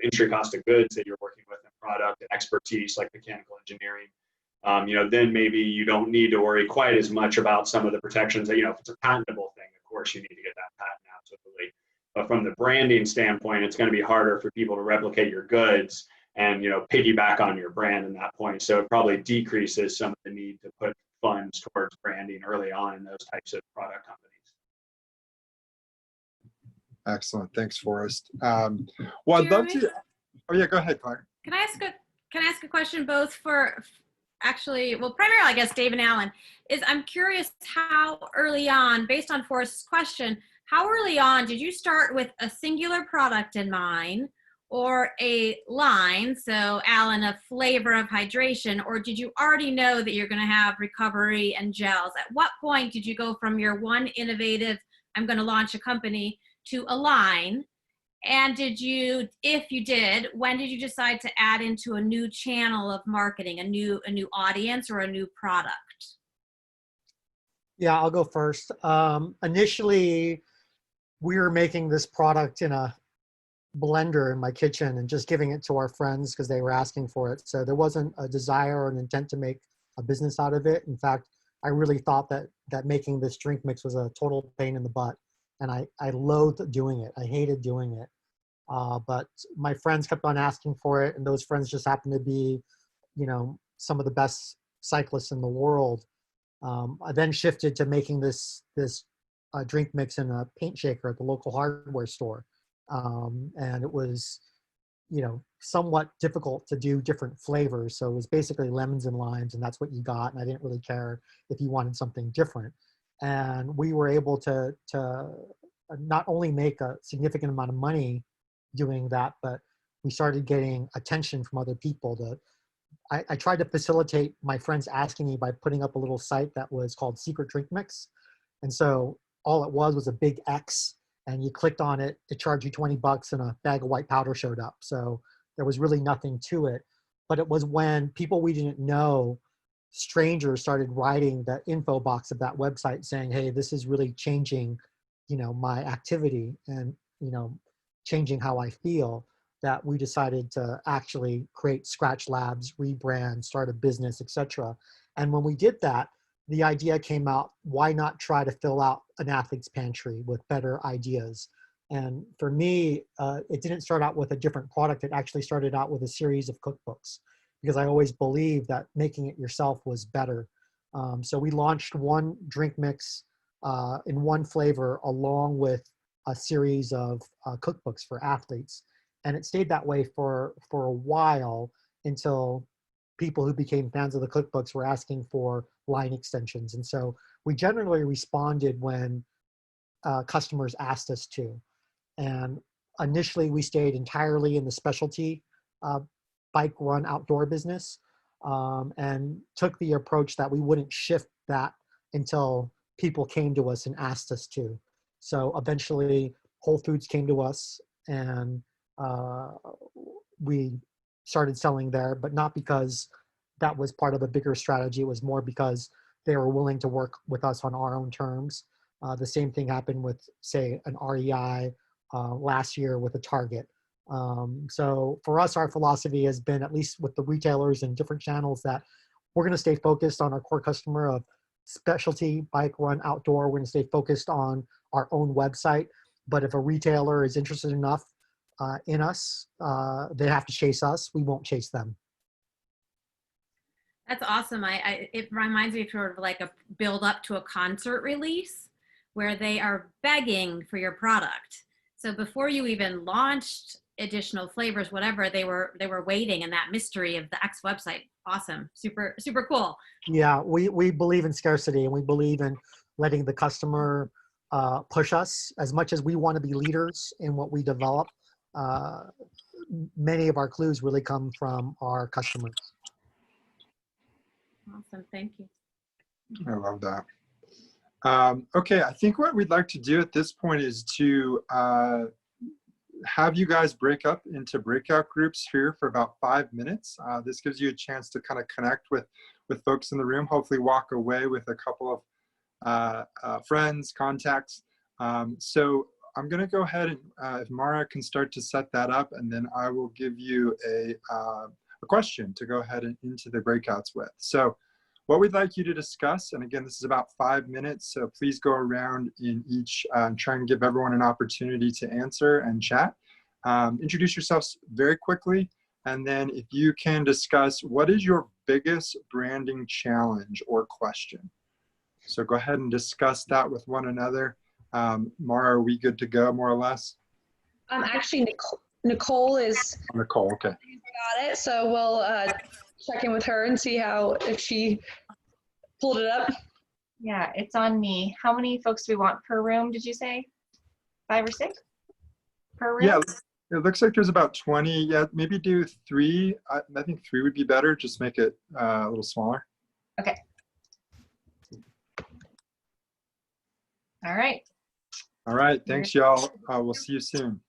entry cost of goods that you're working with in product and expertise, like mechanical engineering, then maybe you don't need to worry quite as much about some of the protections that, if it's a patentable thing, of course you need to get that patent, absolutely. But from the branding standpoint, it's going to be harder for people to replicate your goods and, piggyback on your brand in that point. So it probably decreases some of the need to put funds towards branding early on in those types of product companies. Excellent. Thanks, Forrest. Well, I'd love to. Oh yeah, go ahead, Claire. Can I ask a question both for primarily, I guess, Dave and Alan? I'm curious how early on, based on Forrest's question, how early on did you start with a singular product in mind, or a line, so Alan, a flavor of hydration, or did you already know that you're going to have recovery and gels? At what point did you go from your one innovative, I'm going to launch a company, to align? And did you, if you did, when did you decide to add into a new channel of marketing, a new audience or a new product? Yeah, I'll go first. Initially, we were making this product in a blender in my kitchen and just giving it to our friends because they were asking for it. So there wasn't a desire or an intent to make a business out of it. In fact, I really thought that making this drink mix was a total pain in the butt. And I loathed doing it. I hated doing it. But my friends kept on asking for it, and those friends just happened to be, some of the best cyclists in the world. I then shifted to making this drink mix in a paint shaker at the local hardware store. And it was, somewhat difficult to do different flavors. So it was basically lemons and limes, and that's what you got. And I didn't really care if you wanted something different. And we were able to not only make a significant amount of money doing that, but we started getting attention from other people. I tried to facilitate my friends asking me by putting up a little site that was called Secret Drink Mix. And so all it was a big X, and you clicked on it, it charged you $20 and a bag of white powder showed up. So there was really nothing to it. But it was when people we didn't know, strangers, started writing the info box of that website saying, hey, this is really changing, my activity and, changing how I feel, that we decided to actually create Scratch Labs, rebrand, start a business, etc. And when we did that, the idea came out, why not try to fill out an athlete's pantry with better ideas? And for me, it didn't start out with a different product. It actually started out with a series of cookbooks, because I always believed that making it yourself was better. So we launched one drink mix in one flavor, along with a series of cookbooks for athletes. And it stayed that way for a while, until people who became fans of the cookbooks were asking for line extensions. And so we generally responded when customers asked us to. And initially we stayed entirely in the specialty bike run outdoor business, and took the approach that we wouldn't shift that until people came to us and asked us to. So eventually Whole Foods came to us, and we started selling there, but not because that was part of a bigger strategy. It was more because they were willing to work with us on our own terms. The same thing happened with, say, an REI last year with a Target. So for us, our philosophy has been, at least with the retailers and different channels, that we're going to stay focused on our core customer of specialty bike run outdoor. We're going to stay focused on our own website. But if a retailer is interested enough in us, they have to chase us. We won't chase them. That's awesome. It reminds me of sort of like a build up to a concert release where they are begging for your product. So before you even launched additional flavors, whatever, they were waiting in that mystery of the X website. Awesome. Super, super cool. Yeah, we believe in scarcity, and we believe in letting the customer push us as much as we want to be leaders in what we develop. Many of our clues really come from our customers. Awesome. Thank you. I love that. Okay, I think what we'd like to do at this point is to have you guys break up into breakout groups here for about 5 minutes. This gives you a chance to kind of connect with folks in the room, hopefully walk away with a couple of friends, contacts. So I'm going to go ahead and if Mara can start to set that up, and then I will give you a question to go ahead and into the breakouts with. So what we'd like you to discuss, and again, this is about 5 minutes, so please go around in each, try and give everyone an opportunity to answer and chat. Introduce yourselves very quickly, and then if you can discuss what is your biggest branding challenge or question. So go ahead and discuss that with one another. Mara, are we good to go, more or less? Actually, Nicole is Nicole, okay. got it, so we'll check in with her and see if she pulled it up. Yeah, it's on me. How many folks do we want per room, did you say? 5 or 6 per room? Yeah, it looks like there's about 20. Yeah, maybe do 3. I think 3 would be better. Just make it a little smaller. Okay. All right. All right. Thanks, y'all. We'll see you soon.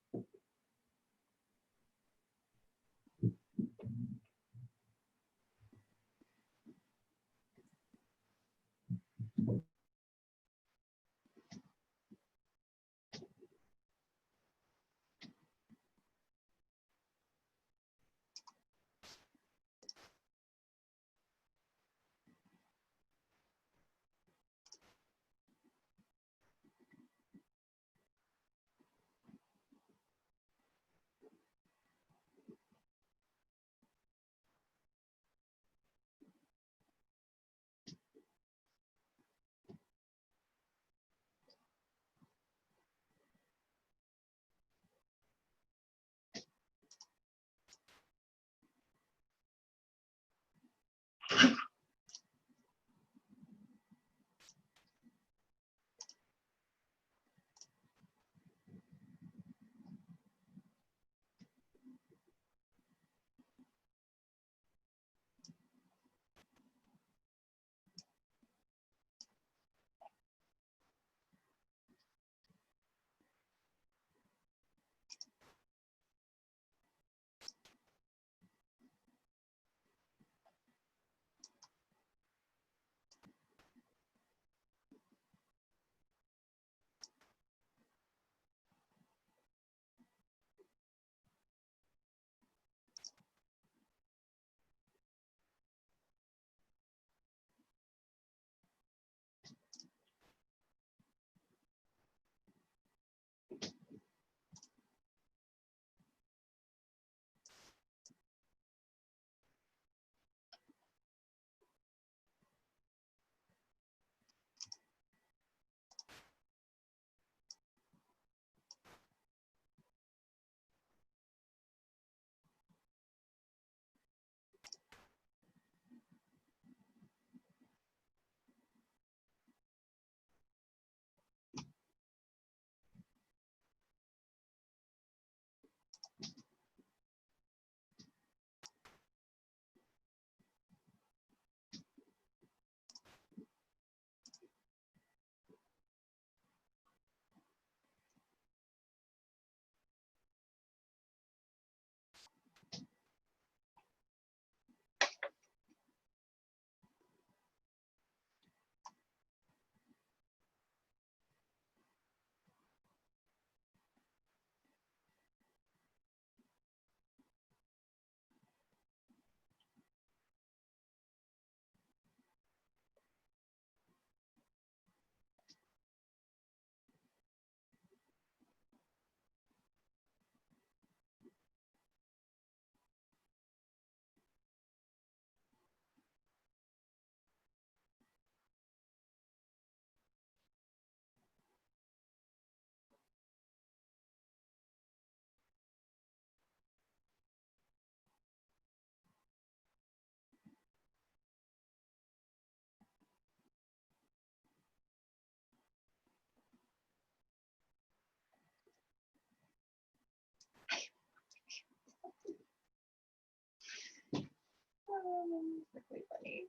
Really funny.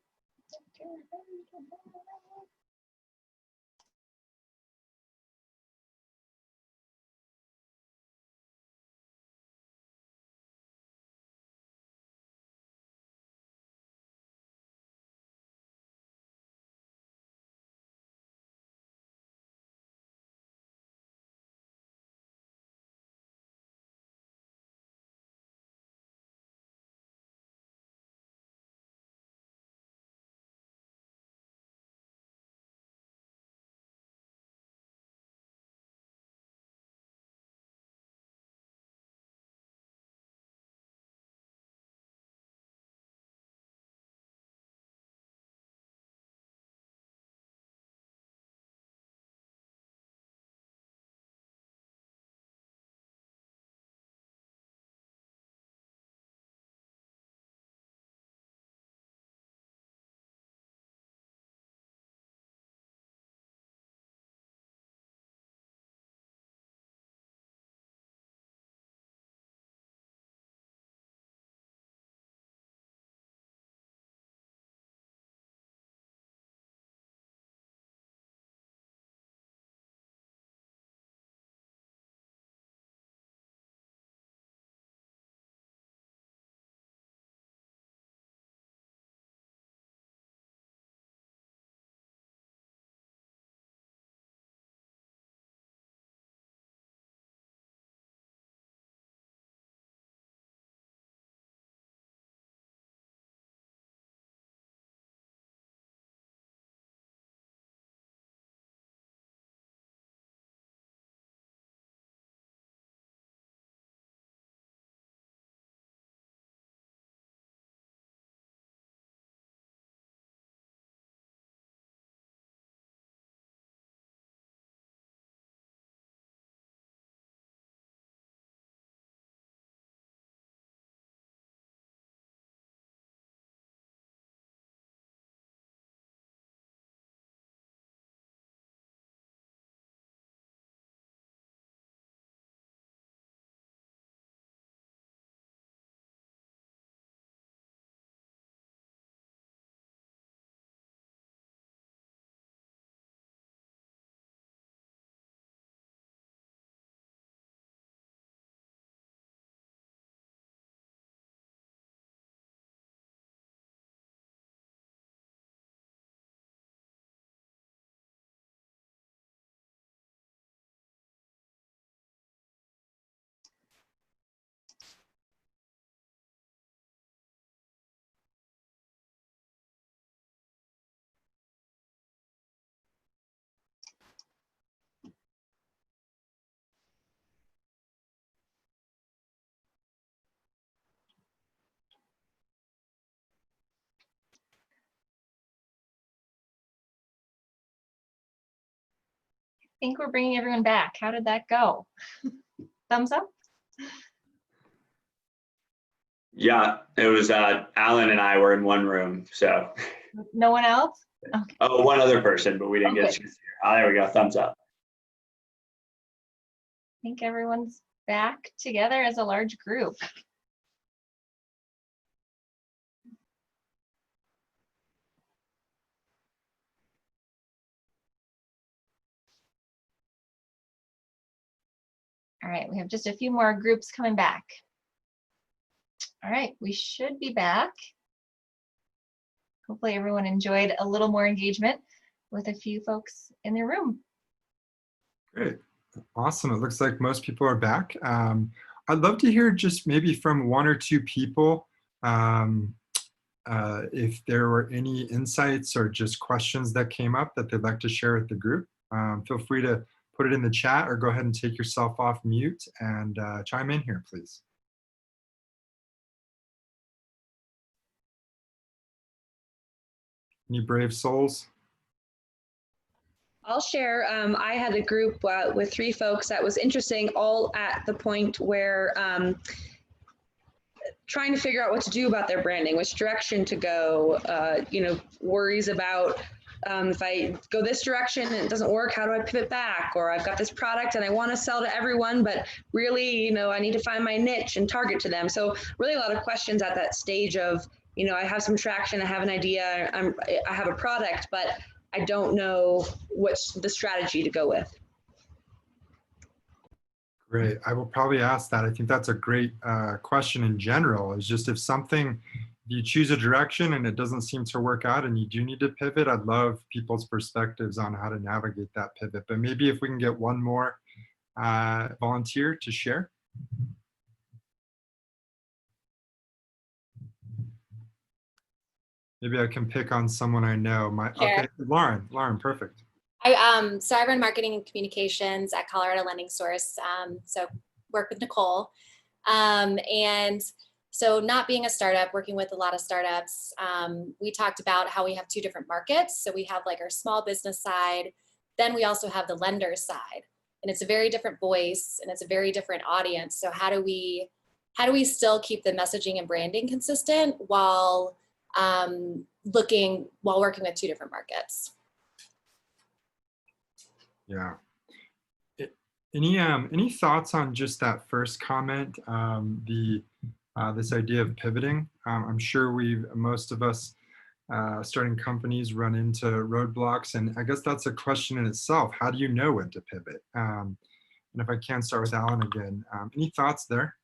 think we're bringing everyone back. How did that go? Thumbs up? Yeah, it was Alan and I were in one room. So, No one else? Okay. oh, one other person, but we didn't get to see her. Oh, there we go. Thumbs up. I think everyone's back together as a large group. All right, we have just a few more groups coming back. All right, we should be back. Hopefully everyone enjoyed a little more engagement with a few folks in their room. Great. Awesome. It looks like most people are back. I'd love to hear just maybe from one or two people if there were any insights or just questions that came up that they'd like to share with the group. Feel free to put it in the chat or go ahead and take yourself off mute and chime in here, please. Any brave souls? I'll share. I had a group with 3 folks that was interesting, all at the point where trying to figure out what to do about their branding, which direction to go, worries about if I go this direction and it doesn't work, how do I pivot back? Or I've got this product and I want to sell to everyone, but really, I need to find my niche and target to them. So really a lot of questions at that stage of, I have some traction, I have an idea, I have a product, but I don't know what's the strategy to go with. Great. I will probably ask that. I think that's a great question in general, is just if you choose a direction and it doesn't seem to work out and you do need to pivot, I'd love people's perspectives on how to navigate that pivot. But maybe if we can get one more volunteer to share. Maybe I can pick on someone I know. Sure. Okay, Lauren, perfect. So I run marketing and communications at Colorado Lending Source. So work with Nicole. And so not being a startup, working with a lot of startups, we talked about how we have 2 different markets. So we have like our small business side, then we also have the lender side. And it's a very different voice and it's a very different audience. So how do we still keep the messaging and branding consistent while working with 2 different markets? Yeah. Any thoughts on just that first comment, this idea of pivoting? I'm sure most of us starting companies run into roadblocks, and I guess that's a question in itself. How do you know when to pivot? And if I can start with Alan again, any thoughts there?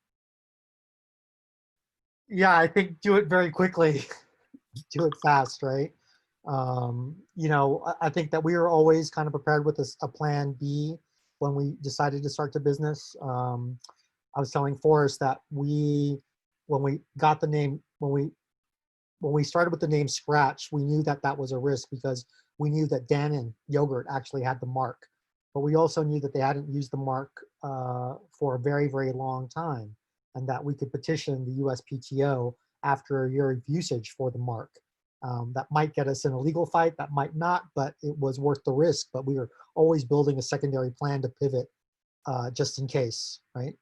Yeah, I think do it very quickly. Do it fast, right? I think that we were always kind of prepared with a plan B when we decided to start the business. I was telling Forrest that when we got the name, when we started with the name Scratch, we knew that was a risk because we knew that Dannon yogurt actually had the mark, but we also knew that they hadn't used the mark for a very, very long time, and that we could petition the USPTO after a year of usage for the mark. That might get us in a legal fight, that might not, but it was worth the risk. But we were always building a secondary plan to pivot just in case, right?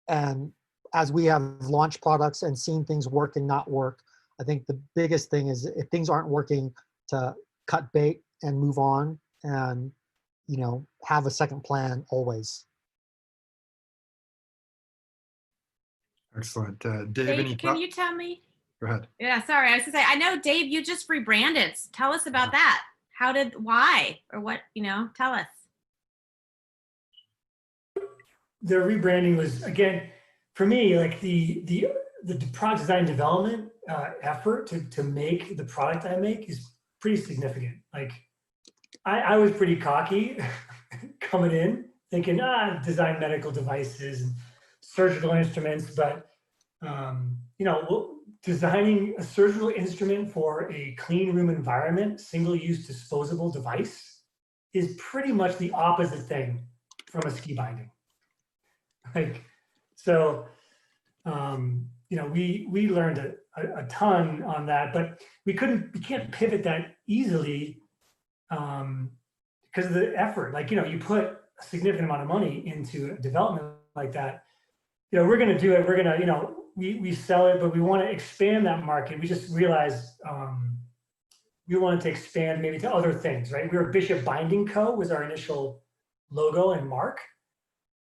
And as we have launched products and seen things work and not work, I think the biggest thing is if things aren't working, to cut bait and move on and, have a second plan always. Excellent. Dave, Dave, can you tell me? Go ahead. Yeah, sorry. I was gonna say, I know, Dave, you just rebranded. Tell us about that. Why, or what, tell us. The rebranding was, again, for me, like the product design development effort to make the product I make is pretty significant. Like I was pretty cocky coming in thinking, design medical devices and surgical instruments, but designing a surgical instrument for a clean room environment, single-use disposable device, is pretty much the opposite thing from a ski binding. We learned a ton on that, but we can't pivot that easily because because of the effort. Like, you know, you put a significant amount of money into a development like that. You know, we're going to do it. We're going to, you know, we sell it, but we want to expand that market. We just realized we wanted to expand maybe to other things, right? We were Bishop Binding Co. was our initial logo and mark.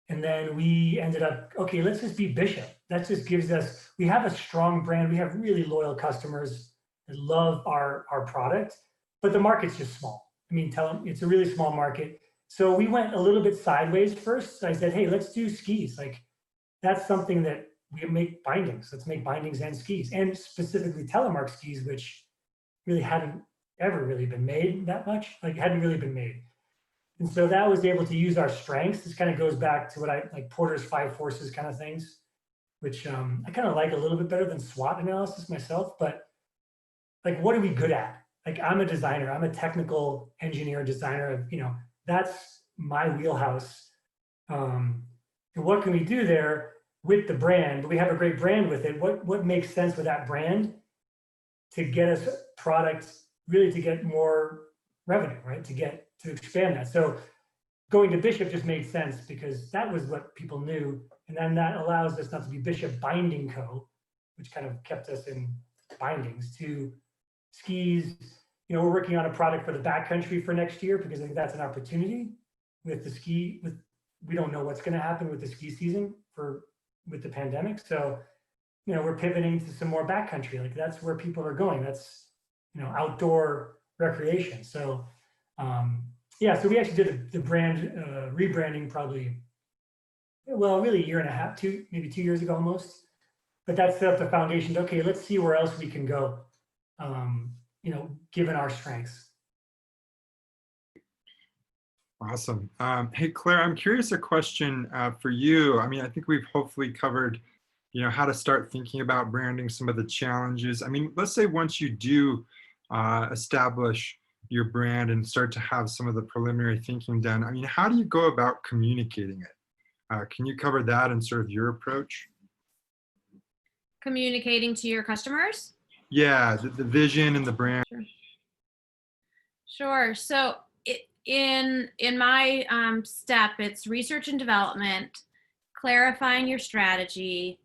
And then we ended up, okay, let's just be Bishop. That just gives us, we have a strong brand. We have really loyal customers that love our product, but the market's just small. I mean, tell them it's a really small market. So we went a little bit sideways first. So I said, hey, let's do skis. Like, that's something that we make bindings. Let's make bindings and skis, and specifically telemark skis, which really hadn't ever really been made that much, like hadn't really been made. And so that was able to use our strengths. This kind of goes back to what I like, Porter's 5 forces kind of things, which I kind of like a little bit better than SWOT analysis myself. But like, what are we good at? Like, I'm a designer. I'm a technical engineer, designer. You know, that's my wheelhouse. And what can we do there with the brand? But we have a great brand with it. What makes sense with that brand to get us products, really to get more revenue, right? To expand that. So going to Bishop just made sense because that was what people knew. And then that allows us not to be Bishop Binding Co., which kind of kept us in bindings, to skis. You know, we're working on a product for the backcountry for next year because I think that's an opportunity with the ski. We don't know what's going to happen with the ski season with the pandemic. So, you know, we're pivoting to some more backcountry. Like, that's where people are going. That's, you know, outdoor recreation. So, yeah, so we actually did the brand rebranding probably, well, really a year and a half, maybe 2 years ago almost. But that set up the foundation. Okay, let's see where else we can go, you know, given our strengths. Awesome. Hey, Claire, I'm curious, a question for you. I mean, I think we've hopefully covered, you know, how to start thinking about branding, some of the challenges. I mean, let's say once you do establish your brand and start to have some of the preliminary thinking done, I mean, how do you go about communicating it? Can you cover that and sort of your approach? Communicating to your customers? Yeah, the vision and the brand. Sure. So in my step, it's research and development, clarifying your strategy,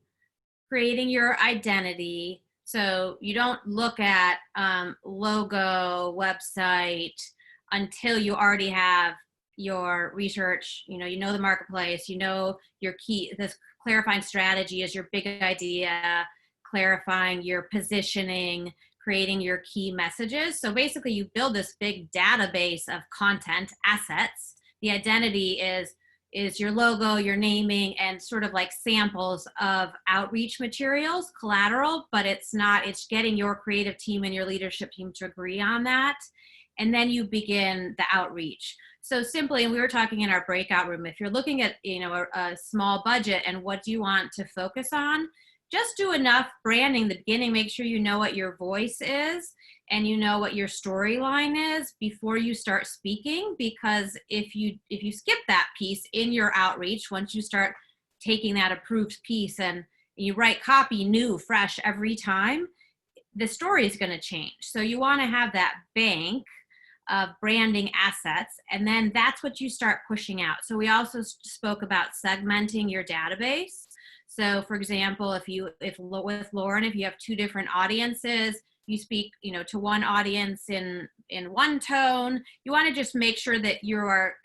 creating your identity. So you don't look at logo, website until you already have your research, you know the marketplace, you know your key, this clarifying strategy is your big idea, clarifying your positioning, creating your key messages. So basically you build this big database of content assets. The identity is your logo, your naming, and sort of like samples of outreach materials, collateral, but it's getting your creative team and your leadership team to agree on that. And then you begin the outreach. So simply, and we were talking in our breakout room, if you're looking at, you know, a small budget and what do you want to focus on, just do enough branding in the beginning, make sure you know what your voice is and you know what your storyline is before you start speaking, because if you skip that piece in your outreach, once you start taking that approved piece and you write copy new, fresh every time, the story is going to change. So you want to have that bank of branding assets, and then that's what you start pushing out. So we also spoke about segmenting your database. So for example, if with Lauren, if you have 2 different audiences, you speak, you know, to one audience in one tone, you want to just make sure that you are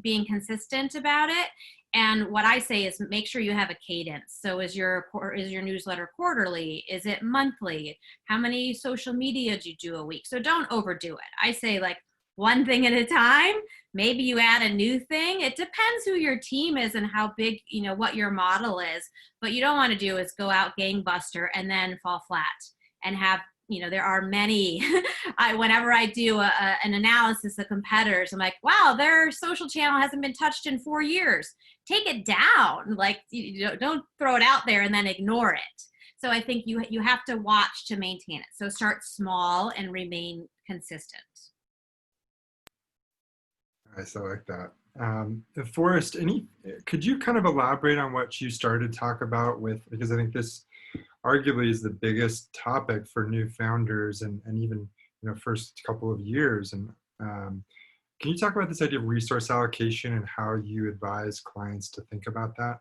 being consistent about it. And what I say is make sure you have a cadence. So is your newsletter quarterly? Is it monthly? How many social media do you do a week? So don't overdo it. I say like one thing at a time. Maybe you add a new thing. It depends who your team is and how big, you know, what your model is. But you don't want to do is go out gangbuster and then fall flat and have, you know, there are many, whenever I do an analysis of competitors, I'm like, wow, their social channel hasn't been touched in 4 years. Take it down. Like, you know, don't throw it out there and then ignore it. So I think you have to watch to maintain it. So start small and remain consistent. Nice, I like that. Forrest, could you kind of elaborate on what you started to talk about because I think this arguably is the biggest topic for new founders and even, you know, first couple of years. And Can you talk about this idea of resource allocation and how you advise clients to think about that?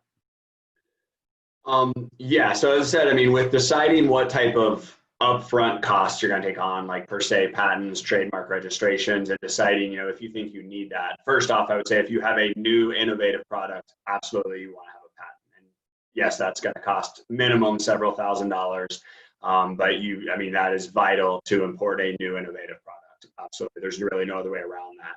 Yeah, so as I said, I mean, with deciding what type of upfront costs you're going to take on, like per se patents, trademark registrations, and deciding, if you think you need that. First off, I would say if you have a new innovative product, absolutely you want to have a patent. And yes, that's going to cost minimum several $1,000s, but that is vital to import a new innovative product. Absolutely, there's really no other way around that.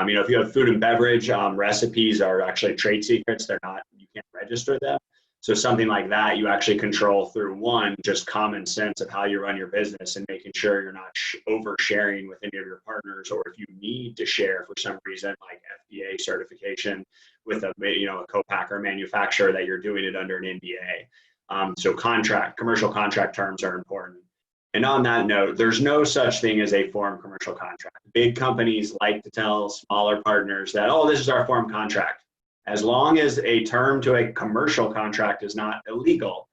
If you have food and beverage, recipes are actually trade secrets. You can't register them. So something like that, you actually control through one, just common sense of how you run your business and making sure you're not oversharing with any of your partners, or if you need to share for some reason, like FDA certification with a co-packer manufacturer, that you're doing it under an NDA. So commercial contract terms are important. And on that note, there's no such thing as a form commercial contract. Big companies like to tell smaller partners that, oh, this is our form contract. As long as a term to a commercial contract is not illegal,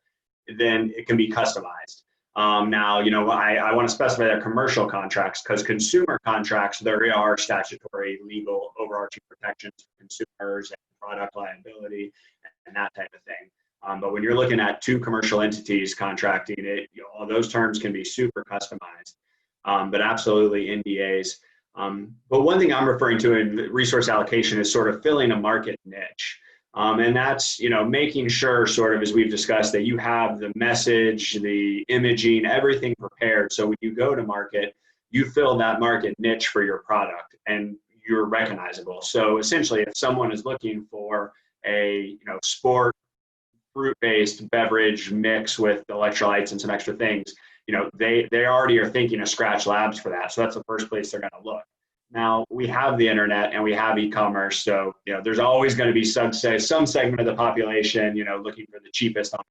then it can be customized. Now, I want to specify that commercial contracts, because consumer contracts, there are statutory, legal, overarching protections for consumers and product liability and that type of thing. But when you're looking at two commercial entities contracting it, all those terms can be super customized. But absolutely NDAs. But one thing I'm referring to in resource allocation is sort of filling a market niche. And that's, making sure, sort of as we've discussed, that you have the message, the imaging, everything prepared. So when you go to market, you fill that market niche for your product and you're recognizable. So essentially, if someone is looking for a, sport fruit-based beverage mix with electrolytes and some extra things, they already are thinking of Scratch Labs for that. So that's the first place they're going to look. Now, we have the internet and we have e-commerce. So, there's always going to be some segment of the population, looking for the cheapest on